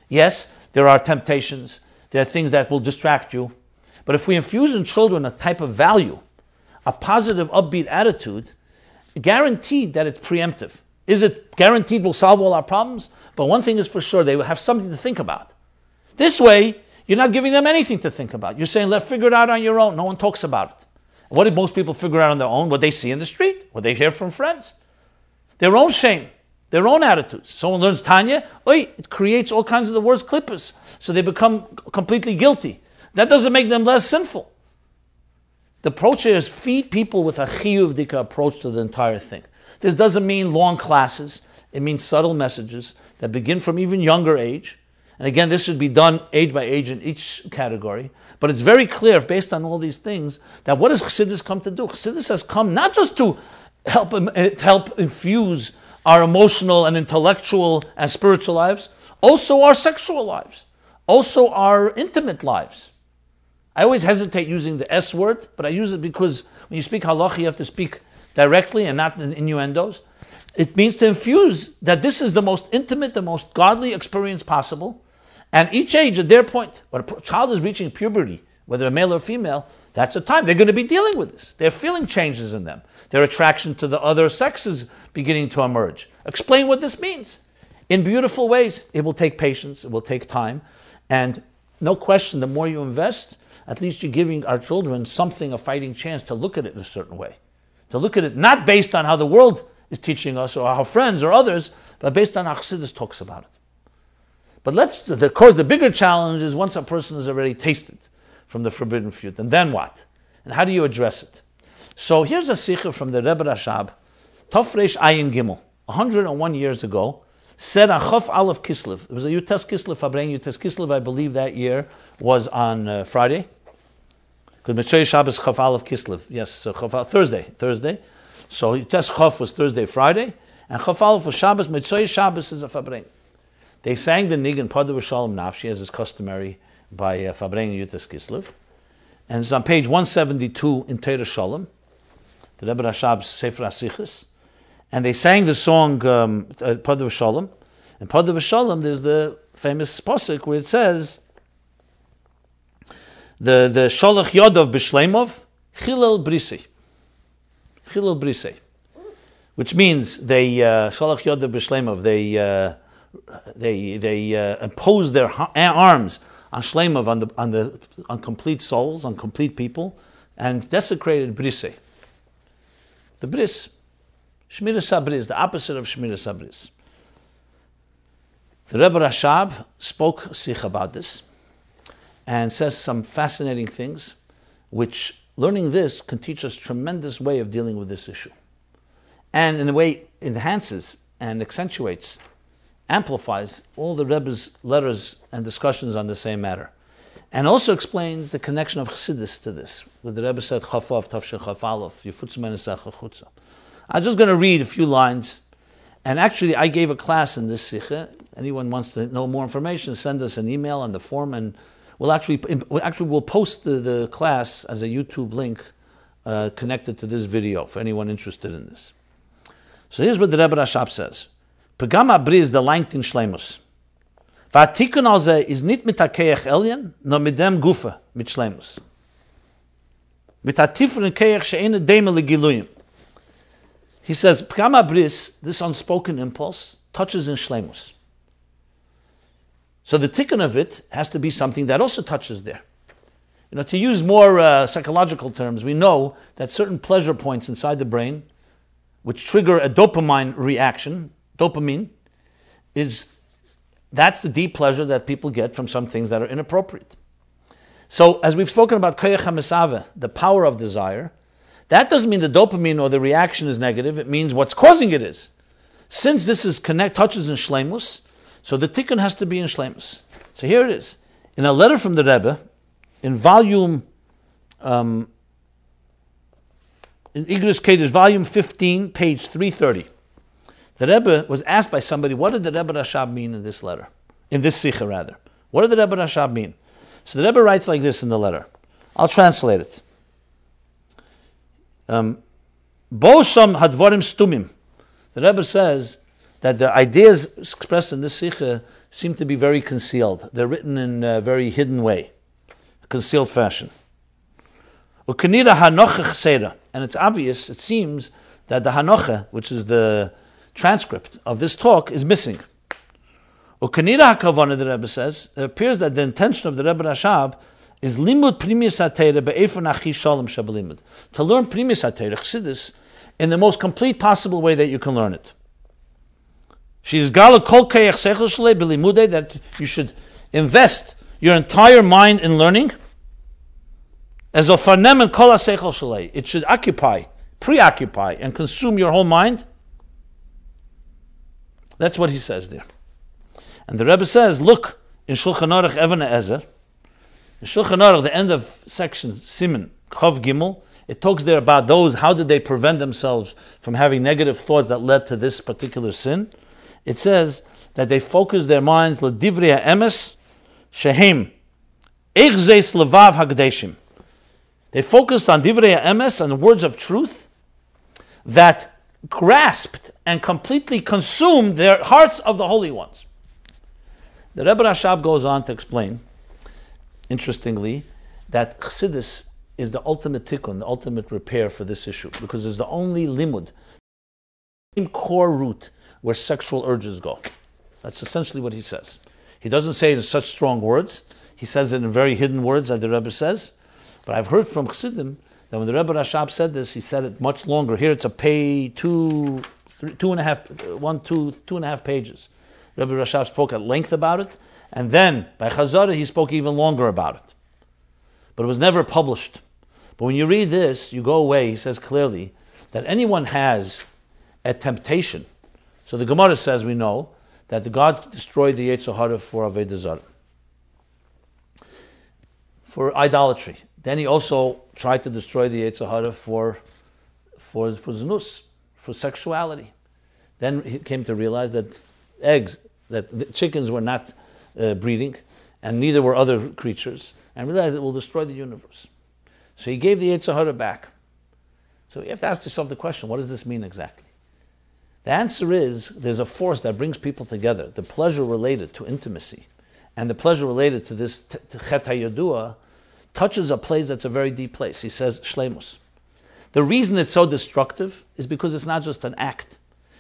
Yes, there are temptations. There are things that will distract you. But if we infuse in children a type of value, a positive, upbeat attitude, guaranteed that it's preemptive. Is it guaranteed we'll solve all our problems? But one thing is for sure, they will have something to think about. This way, you're not giving them anything to think about. You're saying, let's figure it out on your own. No one talks about it. What did most people figure out on their own? What they see in the street, what they hear from friends. Their own shame, their own attitudes. Someone learns Tanya, it creates all kinds of the worst clippers. So they become completely guilty. That doesn't make them less sinful. The approach here is feed people with a chiyuvdika approach to the entire thing. This doesn't mean long classes. It means subtle messages that begin from even younger age. And again, this should be done age by age in each category. But it's very clear, based on all these things, that what does Chassidus come to do? Chassidus has come not just to help infuse our emotional and intellectual and spiritual lives, also our sexual lives, also our intimate lives. I always hesitate using the S word, but I use it because when you speak halacha, you have to speak directly and not in innuendos. It means to infuse that this is the most intimate, the most godly experience possible. And each age at their point, when a child is reaching puberty, whether a male or female, that's the time they're going to be dealing with this. They're feeling changes in them. Their attraction to the other sex is beginning to emerge. Explain what this means. In beautiful ways. It will take patience. It will take time. And no question, the more you invest, at least you're giving our children something, a fighting chance to look at it in a certain way. To look at it not based on how the world is teaching us or our friends or others, but based on how Chassidus talks about it. But of course, the bigger challenge is once a person has already tasted from the forbidden fruit, and then what? And how do you address it? So here's a sikha from the Rebbe Rashab, Tofresh Ayin Gimel, 101 years ago, said on Chof Aleph Kislev. It was a Yutes Kislev, Fabrein Yutes Kislev, I believe that year was on Friday. Because Mitzvah Shabbos Chof Aleph Kislev. Yes, so Thursday. So Yutes Chof was Thursday, Friday, and Chof Aleph was Shabbos. Mitzvah Shabbos is a Fabrein. They sang the Nigun Padav Shalom Nafshi, as is customary by Fabrein Yutes Kislev. And it's on page 172 in Torah Shalom, the Rebbe Rashab's Sefer HaSichos. And they sang the song Padav Shalom. And Padav Shalom, there's the famous pasuk where it says, the Sholach Yodov B'Shleimov, Chilel Brisei. Which means they, Sholach Yodov B'Shleimov, they impose their arms on Shleimov, on complete souls, on complete people, and desecrated Brisei. The Bris, Shmiras HaBris, the opposite of Shmiras HaBris. The Rebbe Rashab spoke Sikh about this and says some fascinating things, which learning this can teach us a tremendous way of dealing with this issue. And in a way, enhances and accentuates, amplifies all the Rebbe's letters and discussions on the same matter. And also explains the connection of Chassidus to this. Where the Rebbe said, Chafav, Tafshe Chafalov, Yifutz Menesach Chutza. I'm just going to read a few lines. And actually, I gave a class in this Sikha. Anyone wants to know more information, send us an email on the form, and we'll post the class as a YouTube link connected to this video for anyone interested in this. So here's what the Rebbe Rashab says. Pagama Bris the Langtin Shleimus. Vatikun alze is nit mit hakeach elyon, no mit dem gufa mit Shleimus. Mit hatifren keach she'ene deme legiluyim. He says, Pagama Bris, this unspoken impulse, touches in Shleimus. So the tikkun of it has to be something that also touches there. You know, to use more psychological terms, we know that certain pleasure points inside the brain, which trigger a dopamine reaction, dopamine, that's the deep pleasure that people get from some things that are inappropriate. So, as we've spoken about koyach hamesave, the power of desire, that doesn't mean the dopamine or the reaction is negative. It means what's causing it is. Since this is touches in shleimus, so the tikkun has to be in shleimus. So here it is. In a letter from the Rebbe, in volume, in Igros Kedesh, volume 15, page 330, the Rebbe was asked by somebody, what did the Rebbe Rashab mean in this letter? In this Sikha, rather. What did the Rebbe Rashab mean? So the Rebbe writes like this in the letter. I'll translate it. Bo sham hadvarim stumim. The Rebbe says that the ideas expressed in this Sikha seem to be very concealed. They're written in a very hidden way, a concealed fashion. Ukanira hanocha chseira. And it's obvious, it seems, that the hanocha, which is the transcript of this talk, is missing. Ukanira hakavana, the Rebbe says, it appears that the intention of the Rebbe Rashab is limud primis hatera be'efon achi shalom shabalimud, to learn primis hatera, Chassidus, in the most complete possible way that you can learn it. She's gala kol kayach sechel shalei belimude, that you should invest your entire mind in learning. As ofanem and kol sechel shalei, it should preoccupy, and consume your whole mind. That's what he says there. And the Rebbe says, look, in Shulchan Aruch Even Ezer, in Shulchan Aruch, the end of section Siman, Chav Gimel, it talks there about those, how did they prevent themselves from having negative thoughts that led to this particular sin. It says that they focused their minds, L'divrei ha'emes, shehem, Eichzeis levav hagdeshim. They focused on divrei ha'emes, on the words of truth, that grasped and completely consumed their hearts of the holy ones. The Rebbe Rashab goes on to explain, interestingly, that Chassidus is the ultimate tikkun, the ultimate repair for this issue, because it's the only limud, the core root where sexual urges go. That's essentially what he says. He doesn't say it in such strong words. He says it in very hidden words, as the Rebbe says. But I've heard from Chassidim that when the Rebbe Rashab said this, he said it much longer. Here it's a page, two and a half pages. Rebbe Rashab spoke at length about it, and then by Chazara he spoke even longer about it. But it was never published. But when you read this, you go away, he says clearly, that anyone has a temptation. So the Gemara says, we know, that the God destroyed the Yetzer Hara for Avodah Zarah, for idolatry. Then he also tried to destroy the Yetzer Hara for znus, for sexuality. Then he came to realize that the chickens were not breeding, and neither were other creatures, and realized it will destroy the universe. So he gave the Yetzer Hara back. So you have to ask yourself the question, what does this mean exactly? The answer is, there's a force that brings people together. The pleasure related to intimacy and the pleasure related to this Chet HaYodua touches a place that's a very deep place. He says, Shleimus. The reason it's so destructive is because it's not just an act.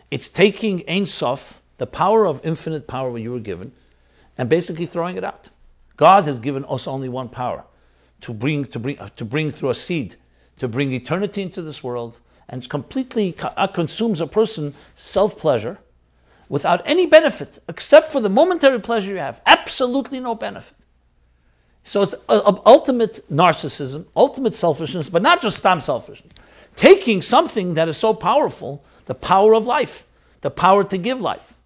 It's taking Ein Sof, the power of infinite power what you were given, and basically throwing it out. God has given us only one power, to bring through a seed, to bring eternity into this world, and completely consumes a person self-pleasure without any benefit, except for the momentary pleasure you have. Absolutely no benefit. So it's ultimate narcissism, ultimate selfishness, but not just stam selfishness. Taking something that is so powerful, the power of life, the power to give life.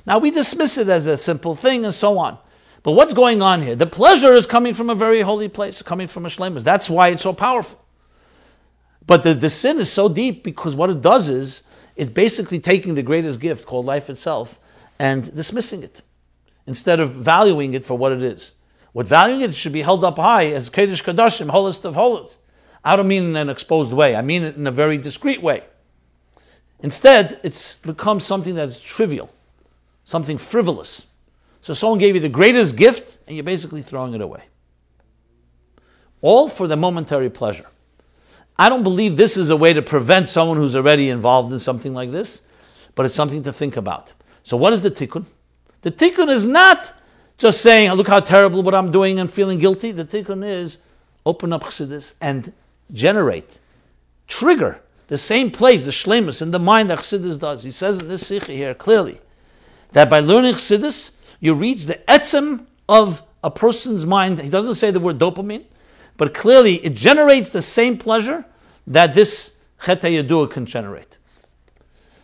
Now we dismiss it as a simple thing and so on. But what's going on here? The pleasure is coming from a very holy place, coming from a shleimus. That's why it's so powerful. But the sin is so deep because what it does is, it's basically taking the greatest gift called life itself and dismissing it instead of valuing it for what it is. What valuing it should be held up high as Kodesh Kodashim, holiest of holies. I don't mean in an exposed way. I mean it in a very discreet way. Instead, it's become something that's trivial, something frivolous. So someone gave you the greatest gift and you're basically throwing it away. All for the momentary pleasure. I don't believe this is a way to prevent someone who's already involved in something like this, but it's something to think about. So what is the tikkun? The tikkun is not just saying, look how terrible what I'm doing and feeling guilty. The tikkun is open up Chassidus and trigger the same place, the shleimus, in the mind that Chassidus does. He says in this psyche here clearly that by learning Chassidus, you reach the etzem of a person's mind. He doesn't say the word dopamine, but clearly it generates the same pleasure that this Chet HaYodua can generate.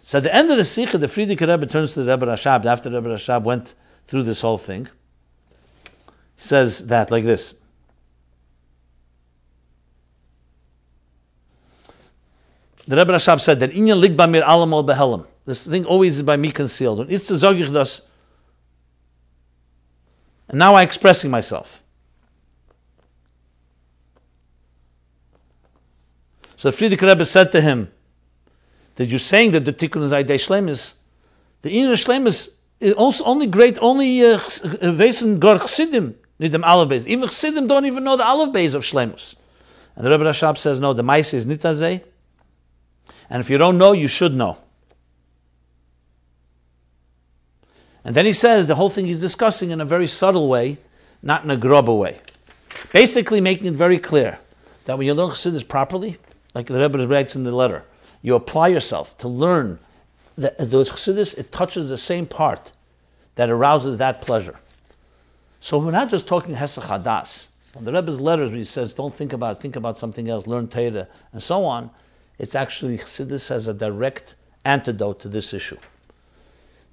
So at the end of the Sikha, the Frierdiker Rebbe turns to the Rebbe Rashab. After the Rebbe Rashab went through this whole thing, he says that like this. The Rebbe Rashab said that Inyan lig ba mir allemal behelem. This thing always is by me concealed. And it's to zog ich das. And now I'm expressing myself. So the Frierdiker Rebbe said to him, that you're saying that the tikkun is Aidei Shleimus, the inner Shleimus is also only great, only Vesen Gor Chassidim need them Aleph Beis. Even Chassidim don't even know the Aleph Beis of Shleimus. And the Rebbe Rashab says, no, the Maise is Nitazeh. And if you don't know, you should know. And then he says, the whole thing he's discussing in a very subtle way, not in a grubber way. Basically making it very clear that when you learn Chassidus properly, like the Rebbe writes in the letter, you apply yourself to learn that those Chassidus, it touches the same part that arouses that pleasure. So we're not just talking Hesach Hadas. On the Rebbe's letters, when he says, don't think about something else, learn Torah, and so on, it's actually Chassidus as a direct antidote to this issue.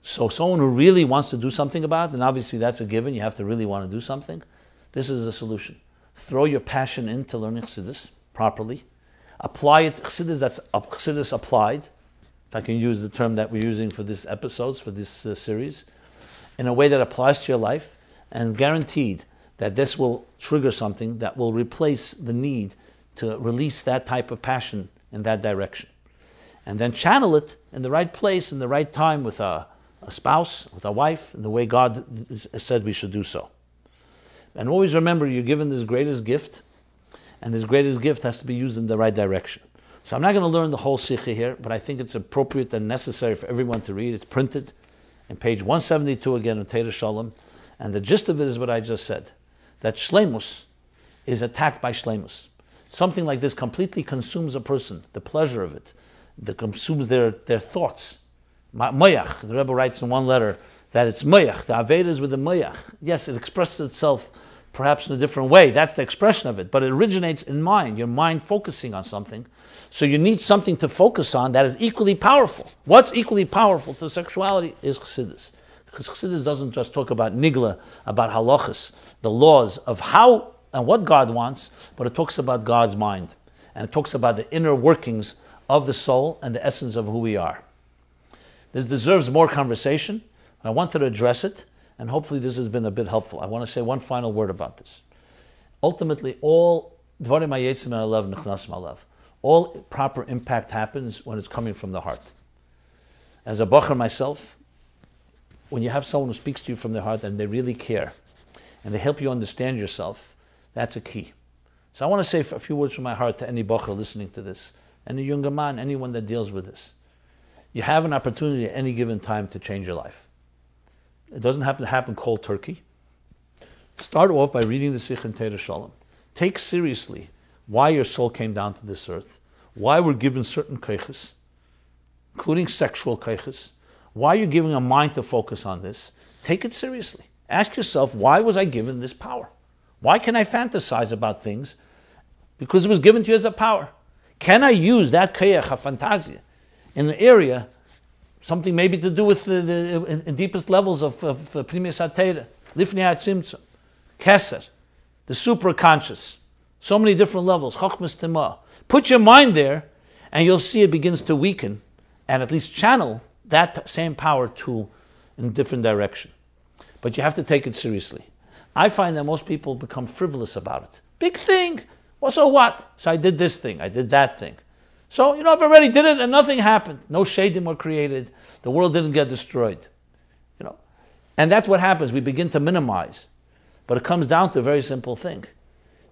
So someone who really wants to do something about it, and obviously that's a given, you have to really want to do something, this is the solution. Throw your passion into learning Chassidus properly. Apply it, Chassidus that's Chassidus Applied, if I can use the term that we're using for this episodes, for this series, in a way that applies to your life, and guaranteed that this will trigger something that will replace the need to release that type of passion in that direction. And then channel it in the right place, in the right time with a spouse, with a wife, in the way God said we should do so. And always remember, you're given this greatest gift, and this greatest gift has to be used in the right direction. So I'm not going to learn the whole sikha here, but I think it's appropriate and necessary for everyone to read. It's printed in page 172 again in Torah Shalom, and the gist of it is what I just said, that shleimus is attacked by shleimus. something like this completely consumes a person, the pleasure of it, that consumes their thoughts. Moyach, the Rebbe writes in one letter that it's moyach, the Aveda is with the moyach. Yes, it expresses itself perhaps in a different way, that's the expression of it, but it originates in mind, your mind focusing on something. So you need something to focus on that is equally powerful. What's equally powerful to sexuality is Chassidus. Because Chassidus doesn't just talk about nigla, about halachas, the laws of how and what God wants, but it talks about God's mind. And it talks about the inner workings of the soul and the essence of who we are. This deserves more conversation. I wanted to address it, and hopefully this has been a bit helpful. I want to say one final word about this. Ultimately, all dvarim hayetzim alev nichnasim alev. All proper impact happens when it's coming from the heart. As a bacher myself, when you have someone who speaks to you from their heart and they really care, and they help you understand yourself, that's a key. So I want to say a few words from my heart to any bacher listening to this, any younger man, anyone that deals with this. You have an opportunity at any given time to change your life. It doesn't have to happen cold turkey. Start off by reading the Sikh and Teira Shalom. Take seriously why your soul came down to this earth, why we're given certain kaiches, including sexual kaiches, why you're giving a mind to focus on this. Take it seriously. Ask yourself, why was I given this power? Why can I fantasize about things? Because it was given to you as a power. Can I use that kayach, fantasia, in an area, something maybe to do with the deepest levels of Pnimius HaTeira, Lifnei HaTzimtzum, Keser, the superconscious, so many different levels, Chochmas Tima. Put your mind there, and you'll see it begins to weaken, and at least channel that same power to in a different direction. But you have to take it seriously. I find that most people become frivolous about it. Big thing. Well, so what? So I did this thing, I did that thing. So, I've already did it and nothing happened. No shadim were created. The world didn't get destroyed. And that's what happens. We begin to minimize. But it comes down to a very simple thing.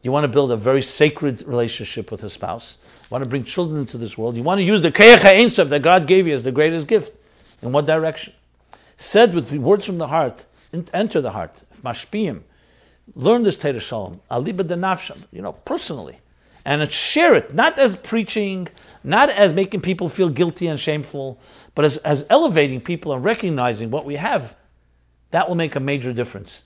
You want to build a very sacred relationship with a spouse. You want to bring children into this world. You want to use the Kayach Ein Sof that God gave you as the greatest gift. In what direction? Said with words from the heart, enter the heart. Mashpiyim. Learn this Teira Shalom. Aliba de Nafsham. Personally. And share it, not as preaching, not as making people feel guilty and shameful, but as elevating people and recognizing what we have. That will make a major difference.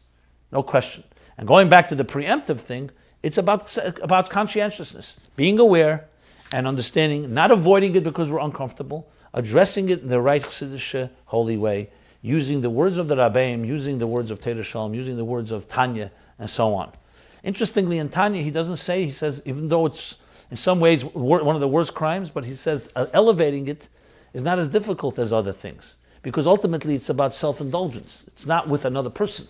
No question. And going back to the preemptive thing, it's about conscientiousness, being aware and understanding, not avoiding it because we're uncomfortable, addressing it in the right Chassidic holy way, using the words of the Rabbeim, using the words of Teira Shalom, using the words of Tanya, and so on. Interestingly, in Tanya, he doesn't say, he says, even though it's in some ways one of the worst crimes, but he says elevating it is not as difficult as other things. Because ultimately it's about self-indulgence. It's not with another person.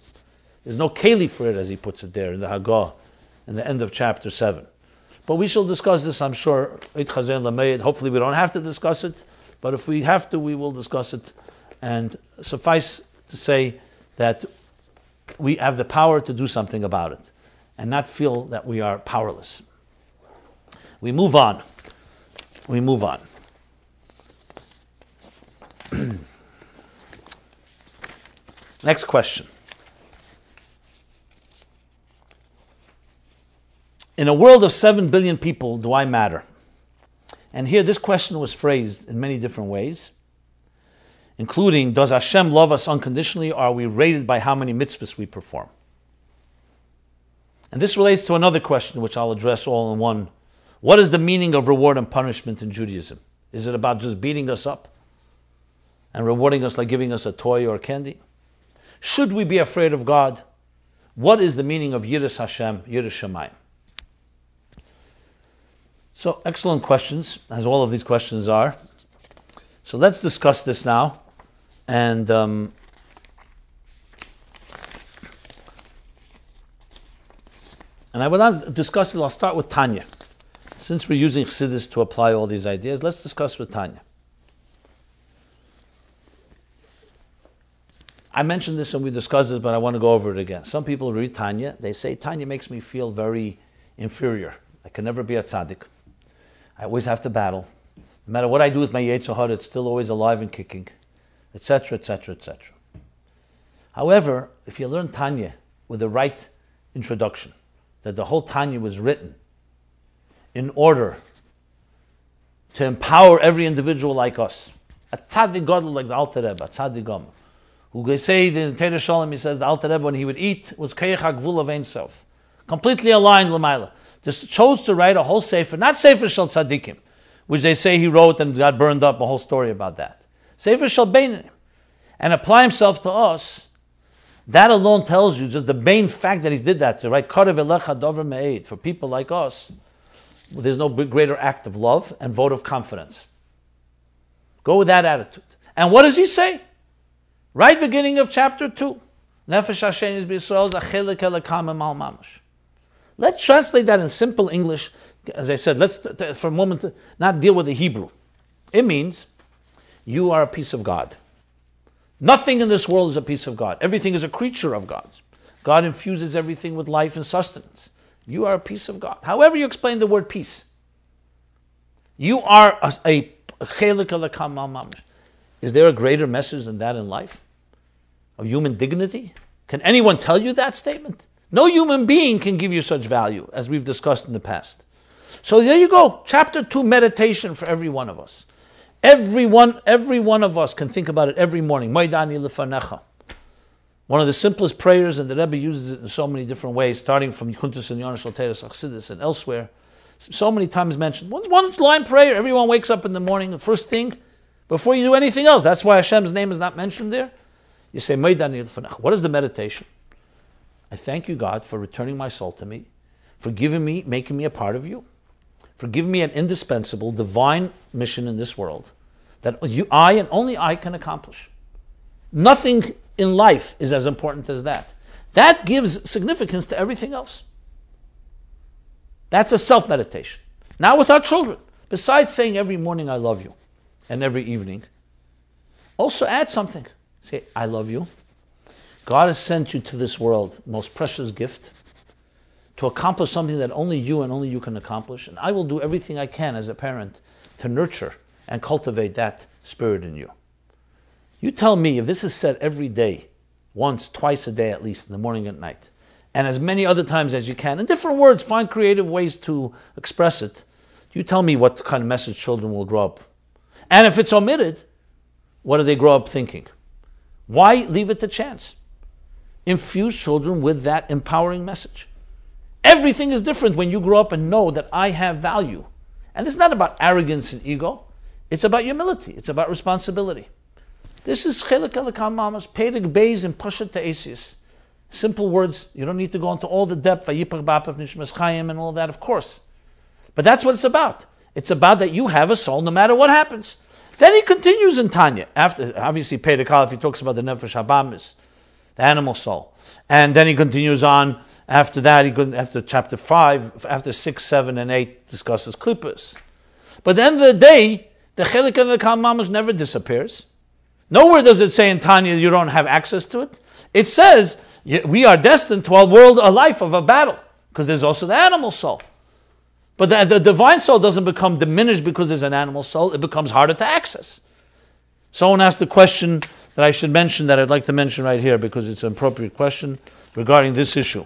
There's no keli for it, as he puts it there in the Hagah, in the end of chapter 7. But we shall discuss this, I'm sure. Hopefully we don't have to discuss it, but if we have to, we will discuss it. And suffice to say that we have the power to do something about it and not feel that we are powerless. We move on. Next question. In a world of 7 billion people, do I matter? And here this question was phrased in many different ways, including, does Hashem love us unconditionally, or are we rated by how many mitzvahs we perform? And this relates to another question, which I'll address all in one. What is the meaning of reward and punishment in Judaism? Is it about just beating us up and rewarding us like giving us a toy or candy? Should we be afraid of God? What is the meaning of Yiras Hashem, Yiras Shamayim? So, excellent questions, as all of these questions are. So let's discuss this now. And I will not discuss it, I'll start with Tanya. Since we're using Chassidus to apply all these ideas, let's discuss with Tanya. I mentioned this and we discussed this, but I want to go over it again. Some people read Tanya, they say, Tanya makes me feel very inferior. I can never be a tzaddik. I always have to battle. No matter what I do with my Yetzer Hara, it's still always alive and kicking, etc., etc., etc. However, if you learn Tanya with the right introduction, that the whole Tanya was written in order to empower every individual like us. A tzaddik gadol like the Alter Rebbe, a tzaddik gam, who they say in Teira Shalom, he says the Alter Rebbe when he would eat was keich hagvul of ein sof, completely aligned l'mayla. Just chose to write a whole sefer, not sefer shel tzaddikim, which they say he wrote and got burned up. A whole story about that. Sefer shel beinim, and apply himself to us. That alone tells you just the main fact that he did that to write karev elecha dover me'ed for people like us. There's no greater act of love and vote of confidence. Go with that attitude. And what does he say? Right beginning of chapter 2. Nefesh Hashem is b'Yisrael zachelek elakam emal mamash. Let's translate that in simple English. As I said, let's for a moment not deal with the Hebrew. It means you are a piece of God. Nothing in this world is a piece of God. Everything is a creature of God. God infuses everything with life and sustenance. You are a piece of God. However you explain the word peace. You are a chelik elakam emal mamash. Is there a greater message than that in life? Of human dignity? Can anyone tell you that statement? No human being can give you such value, as we've discussed in the past. So there you go. Chapter 2, meditation for every one of us. Every one of us can think about it every morning. Moidani lefanecha. One of the simplest prayers, and the Rebbe uses it in so many different ways, starting from Kuntus and Yonash Teres Chassidus and elsewhere. So many times mentioned. One line prayer. Everyone wakes up in the morning, the first thing, before you do anything else. That's why Hashem's name is not mentioned there. You say, Moidani lefanecha. What is the meditation? I thank you, God, for returning my soul to me, for giving me, making me a part of you, for giving me an indispensable divine mission in this world that I and only I can accomplish. Nothing in life is as important as that. That gives significance to everything else. That's a self-meditation. Now with our children, besides saying every morning I love you and every evening, also add something. Say, I love you. God has sent you to this world, most precious gift, to accomplish something that only you and only you can accomplish. And I will do everything I can as a parent to nurture and cultivate that spirit in you. You tell me if this is said every day, once, twice a day at least, in the morning and at night, and as many other times as you can, in different words, find creative ways to express it. You tell me what kind of message children will grow up. And if it's omitted, what do they grow up thinking? Why leave it to chance? Infuse children with that empowering message. Everything is different when you grow up and know that I have value. And it's not about arrogance and ego. It's about humility. It's about responsibility. This is chelik elakam mamas, pedig beis and pashat ta'esius. Simple words. You don't need to go into all the depth, vayipach ba'apav nishmas chayim and all that, of course. But that's what it's about. It's about that you have a soul no matter what happens. Then he continues in Tanya. After, obviously, pedig aleph, he talks about the nefesh habamis, the animal soul. And then he continues on. After that, after chapter 5, after 6, 7, and 8, discusses klippas. But at the end of the day, the chelik elakam mamas never disappears. Nowhere does it say in Tanya you don't have access to it. It says we are destined to a life of a battle, because there's also the animal soul. But the divine soul doesn't become diminished because there's an animal soul. It becomes harder to access. Someone asked a question that I should mention, that I'd like to mention right here, because it's an appropriate question regarding this issue.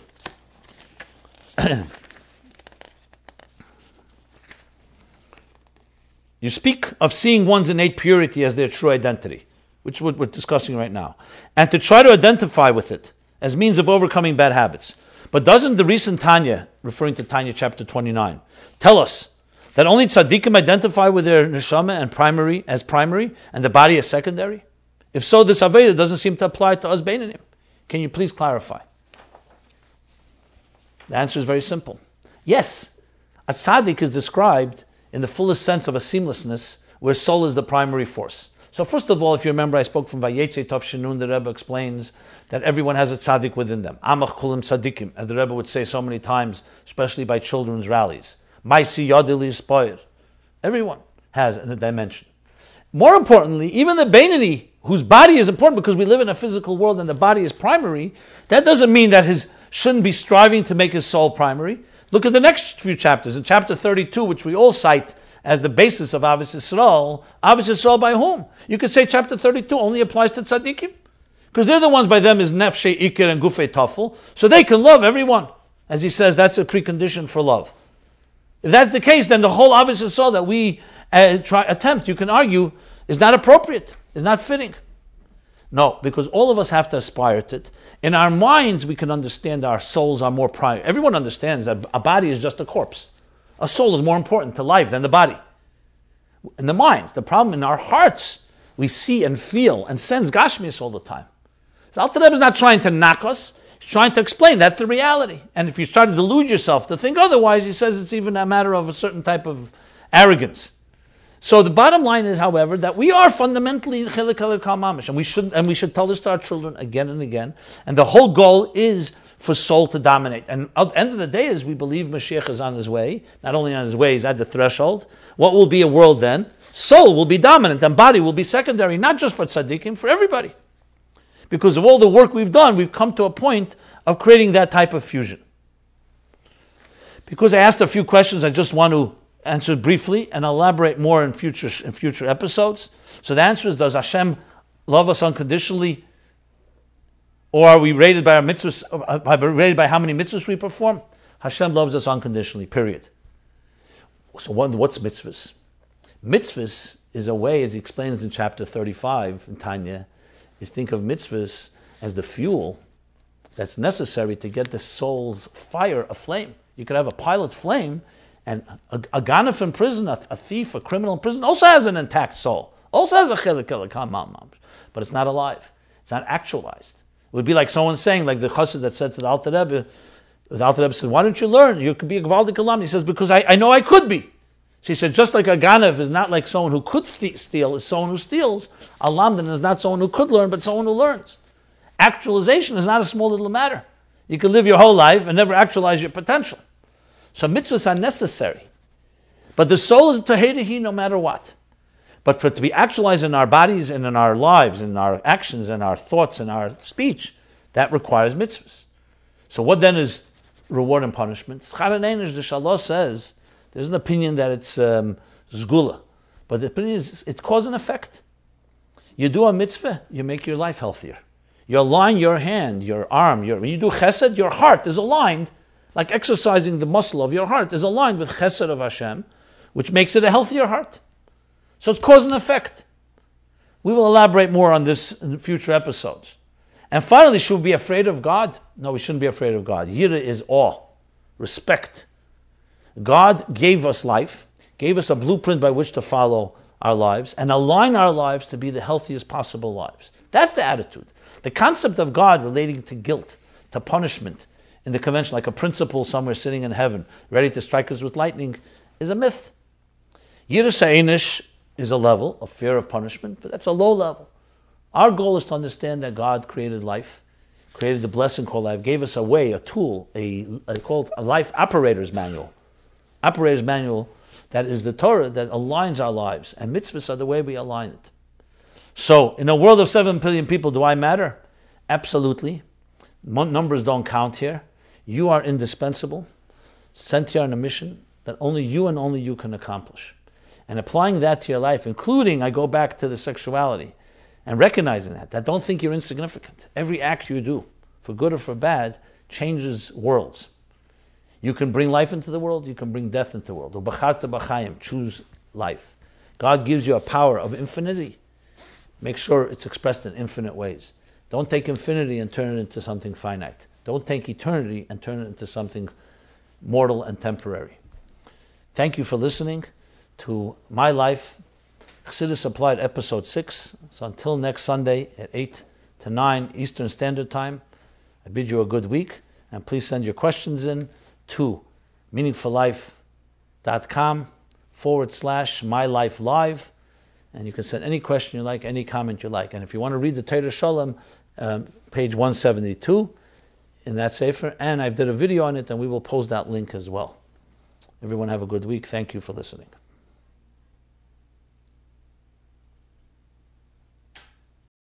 You speak of seeing one's innate purity as their true identity, which we're discussing right now, and to try to identify with it as means of overcoming bad habits. But doesn't the recent Tanya, referring to Tanya chapter 29, tell us that only tzaddikim identify with their neshama and primary, and the body as secondary? If so, this Aveda doesn't seem to apply to us Beinanim. Can you please clarify? The answer is very simple. Yes, a tzaddik is described in the fullest sense of a seamlessness, where soul is the primary force. So first of all, if you remember, I spoke from Vayetze Tov Shinun, the Rebbe explains that everyone has a tzaddik within them. Amach kulim tzaddikim, as the Rebbe would say so many times, especially by children's rallies. Maisi yadili spoir. Everyone has a dimension. More importantly, even the Beinani, whose body is important because we live in a physical world and the body is primary, that doesn't mean that his shouldn't be striving to make his soul primary. Look at the next few chapters. In chapter 32, which we all cite as the basis of Ahavas Yisrael by whom? You could say chapter 32 only applies to tzaddikim, because they're the ones, by them is nefshei ikir and gufei tafel, so they can love everyone. As he says, that's a precondition for love. If that's the case, then the whole obvious soul that we attempt, you can argue, is not appropriate, is not fitting. No, because all of us have to aspire to it. In our minds, we can understand our souls are more prior. Everyone understands that a body is just a corpse. A soul is more important to life than the body. In the minds, the problem in our hearts, we see and feel and sense Gashmias all the time. So Alter Rebbe is not trying to knock us. He's trying to explain that's the reality. And if you start to delude yourself to think otherwise, he says it's even a matter of a certain type of arrogance. So the bottom line is, however, that we are fundamentally in Chelik Elikam Mamish, and we should tell this to our children again and again. And the whole goal is for soul to dominate. And at the end of the day is we believe Mashiach is on his way. Not only on his way, he's at the threshold. What will be a world then? Soul will be dominant and body will be secondary, not just for tzaddikim, for everybody. Because of all the work we've done, we've come to a point of creating that type of fusion. Because I asked a few questions, I just want to answer briefly and elaborate more in future episodes. So the answer is, does Hashem love us unconditionally? Or are we rated by our mitzvahs, rated by how many mitzvahs we perform? Hashem loves us unconditionally, period. So what's mitzvahs? Mitzvahs is a way, as he explains in chapter 35 in Tanya, is think of mitzvahs as the fuel that's necessary to get the soul's fire aflame. You could have a pilot flame, and a ganef in prison, a thief, a criminal in prison, also has an intact soul, also has a chelik elikam, but it's not alive. It's not actualized. It would be like someone saying, like the chassid that said to the Alter Rebbe, said, why don't you learn? You could be a Gvaldik Olam. He says, because I know I could be. So he said, just like a ganef is not like someone who could steal, is someone who steals. A lamdan is not someone who could learn, but someone who learns. Actualization is not a small little matter. You can live your whole life and never actualize your potential. So mitzvahs are necessary. But the soul is tehedehi no matter what. But for it to be actualized in our bodies and in our lives, in our actions and our thoughts and our speech, that requires mitzvahs. So what then is reward and punishment? Schar HaNeinish, the Shalos says, there's an opinion that it's zgula. But the opinion is it's cause and effect. You do a mitzvah, you make your life healthier. You align your hand, your arm, when you do chesed, your heart is aligned, like exercising the muscle of your heart is aligned with chesed of Hashem, which makes it a healthier heart. So it's cause and effect. We will elaborate more on this in future episodes. And finally, should we be afraid of God? No, we shouldn't be afraid of God. Yira is awe, respect. God gave us life, gave us a blueprint by which to follow our lives and align our lives to be the healthiest possible lives. That's the attitude. The concept of God relating to guilt, to punishment, in the convention, like a principal somewhere sitting in heaven, ready to strike us with lightning, is a myth. Yiras HaEinish is a level of fear of punishment, but that's a low level. Our goal is to understand that God created life, created the blessing called life, gave us a way, a tool, called a life operator's manual. Operator's manual that is the Torah that aligns our lives, and mitzvahs are the way we align it. So, in a world of 7 billion people, do I matter? Absolutely. Numbers don't count here. You are indispensable, sent here on a mission that only you and only you can accomplish. And applying that to your life, including, I go back to the sexuality, and recognizing that don't think you're insignificant. Every act you do, for good or for bad, changes worlds. You can bring life into the world, you can bring death into the world. Ubacharta b'chaim, choose life. God gives you a power of infinity. Make sure it's expressed in infinite ways. Don't take infinity and turn it into something finite. Don't take eternity and turn it into something mortal and temporary. Thank you for listening to MyLife, Chassidus Applied, episode 6. So until next Sunday at 8 to 9 Eastern Standard Time, I bid you a good week, and please send your questions in to meaningfullife.com/MyLifeLive, and you can send any question you like, any comment you like. And if you want to read the Torah Shalom, page 172 in that sefer, and I've did a video on it, and we will post that link as well. Everyone have a good week. Thank you for listening.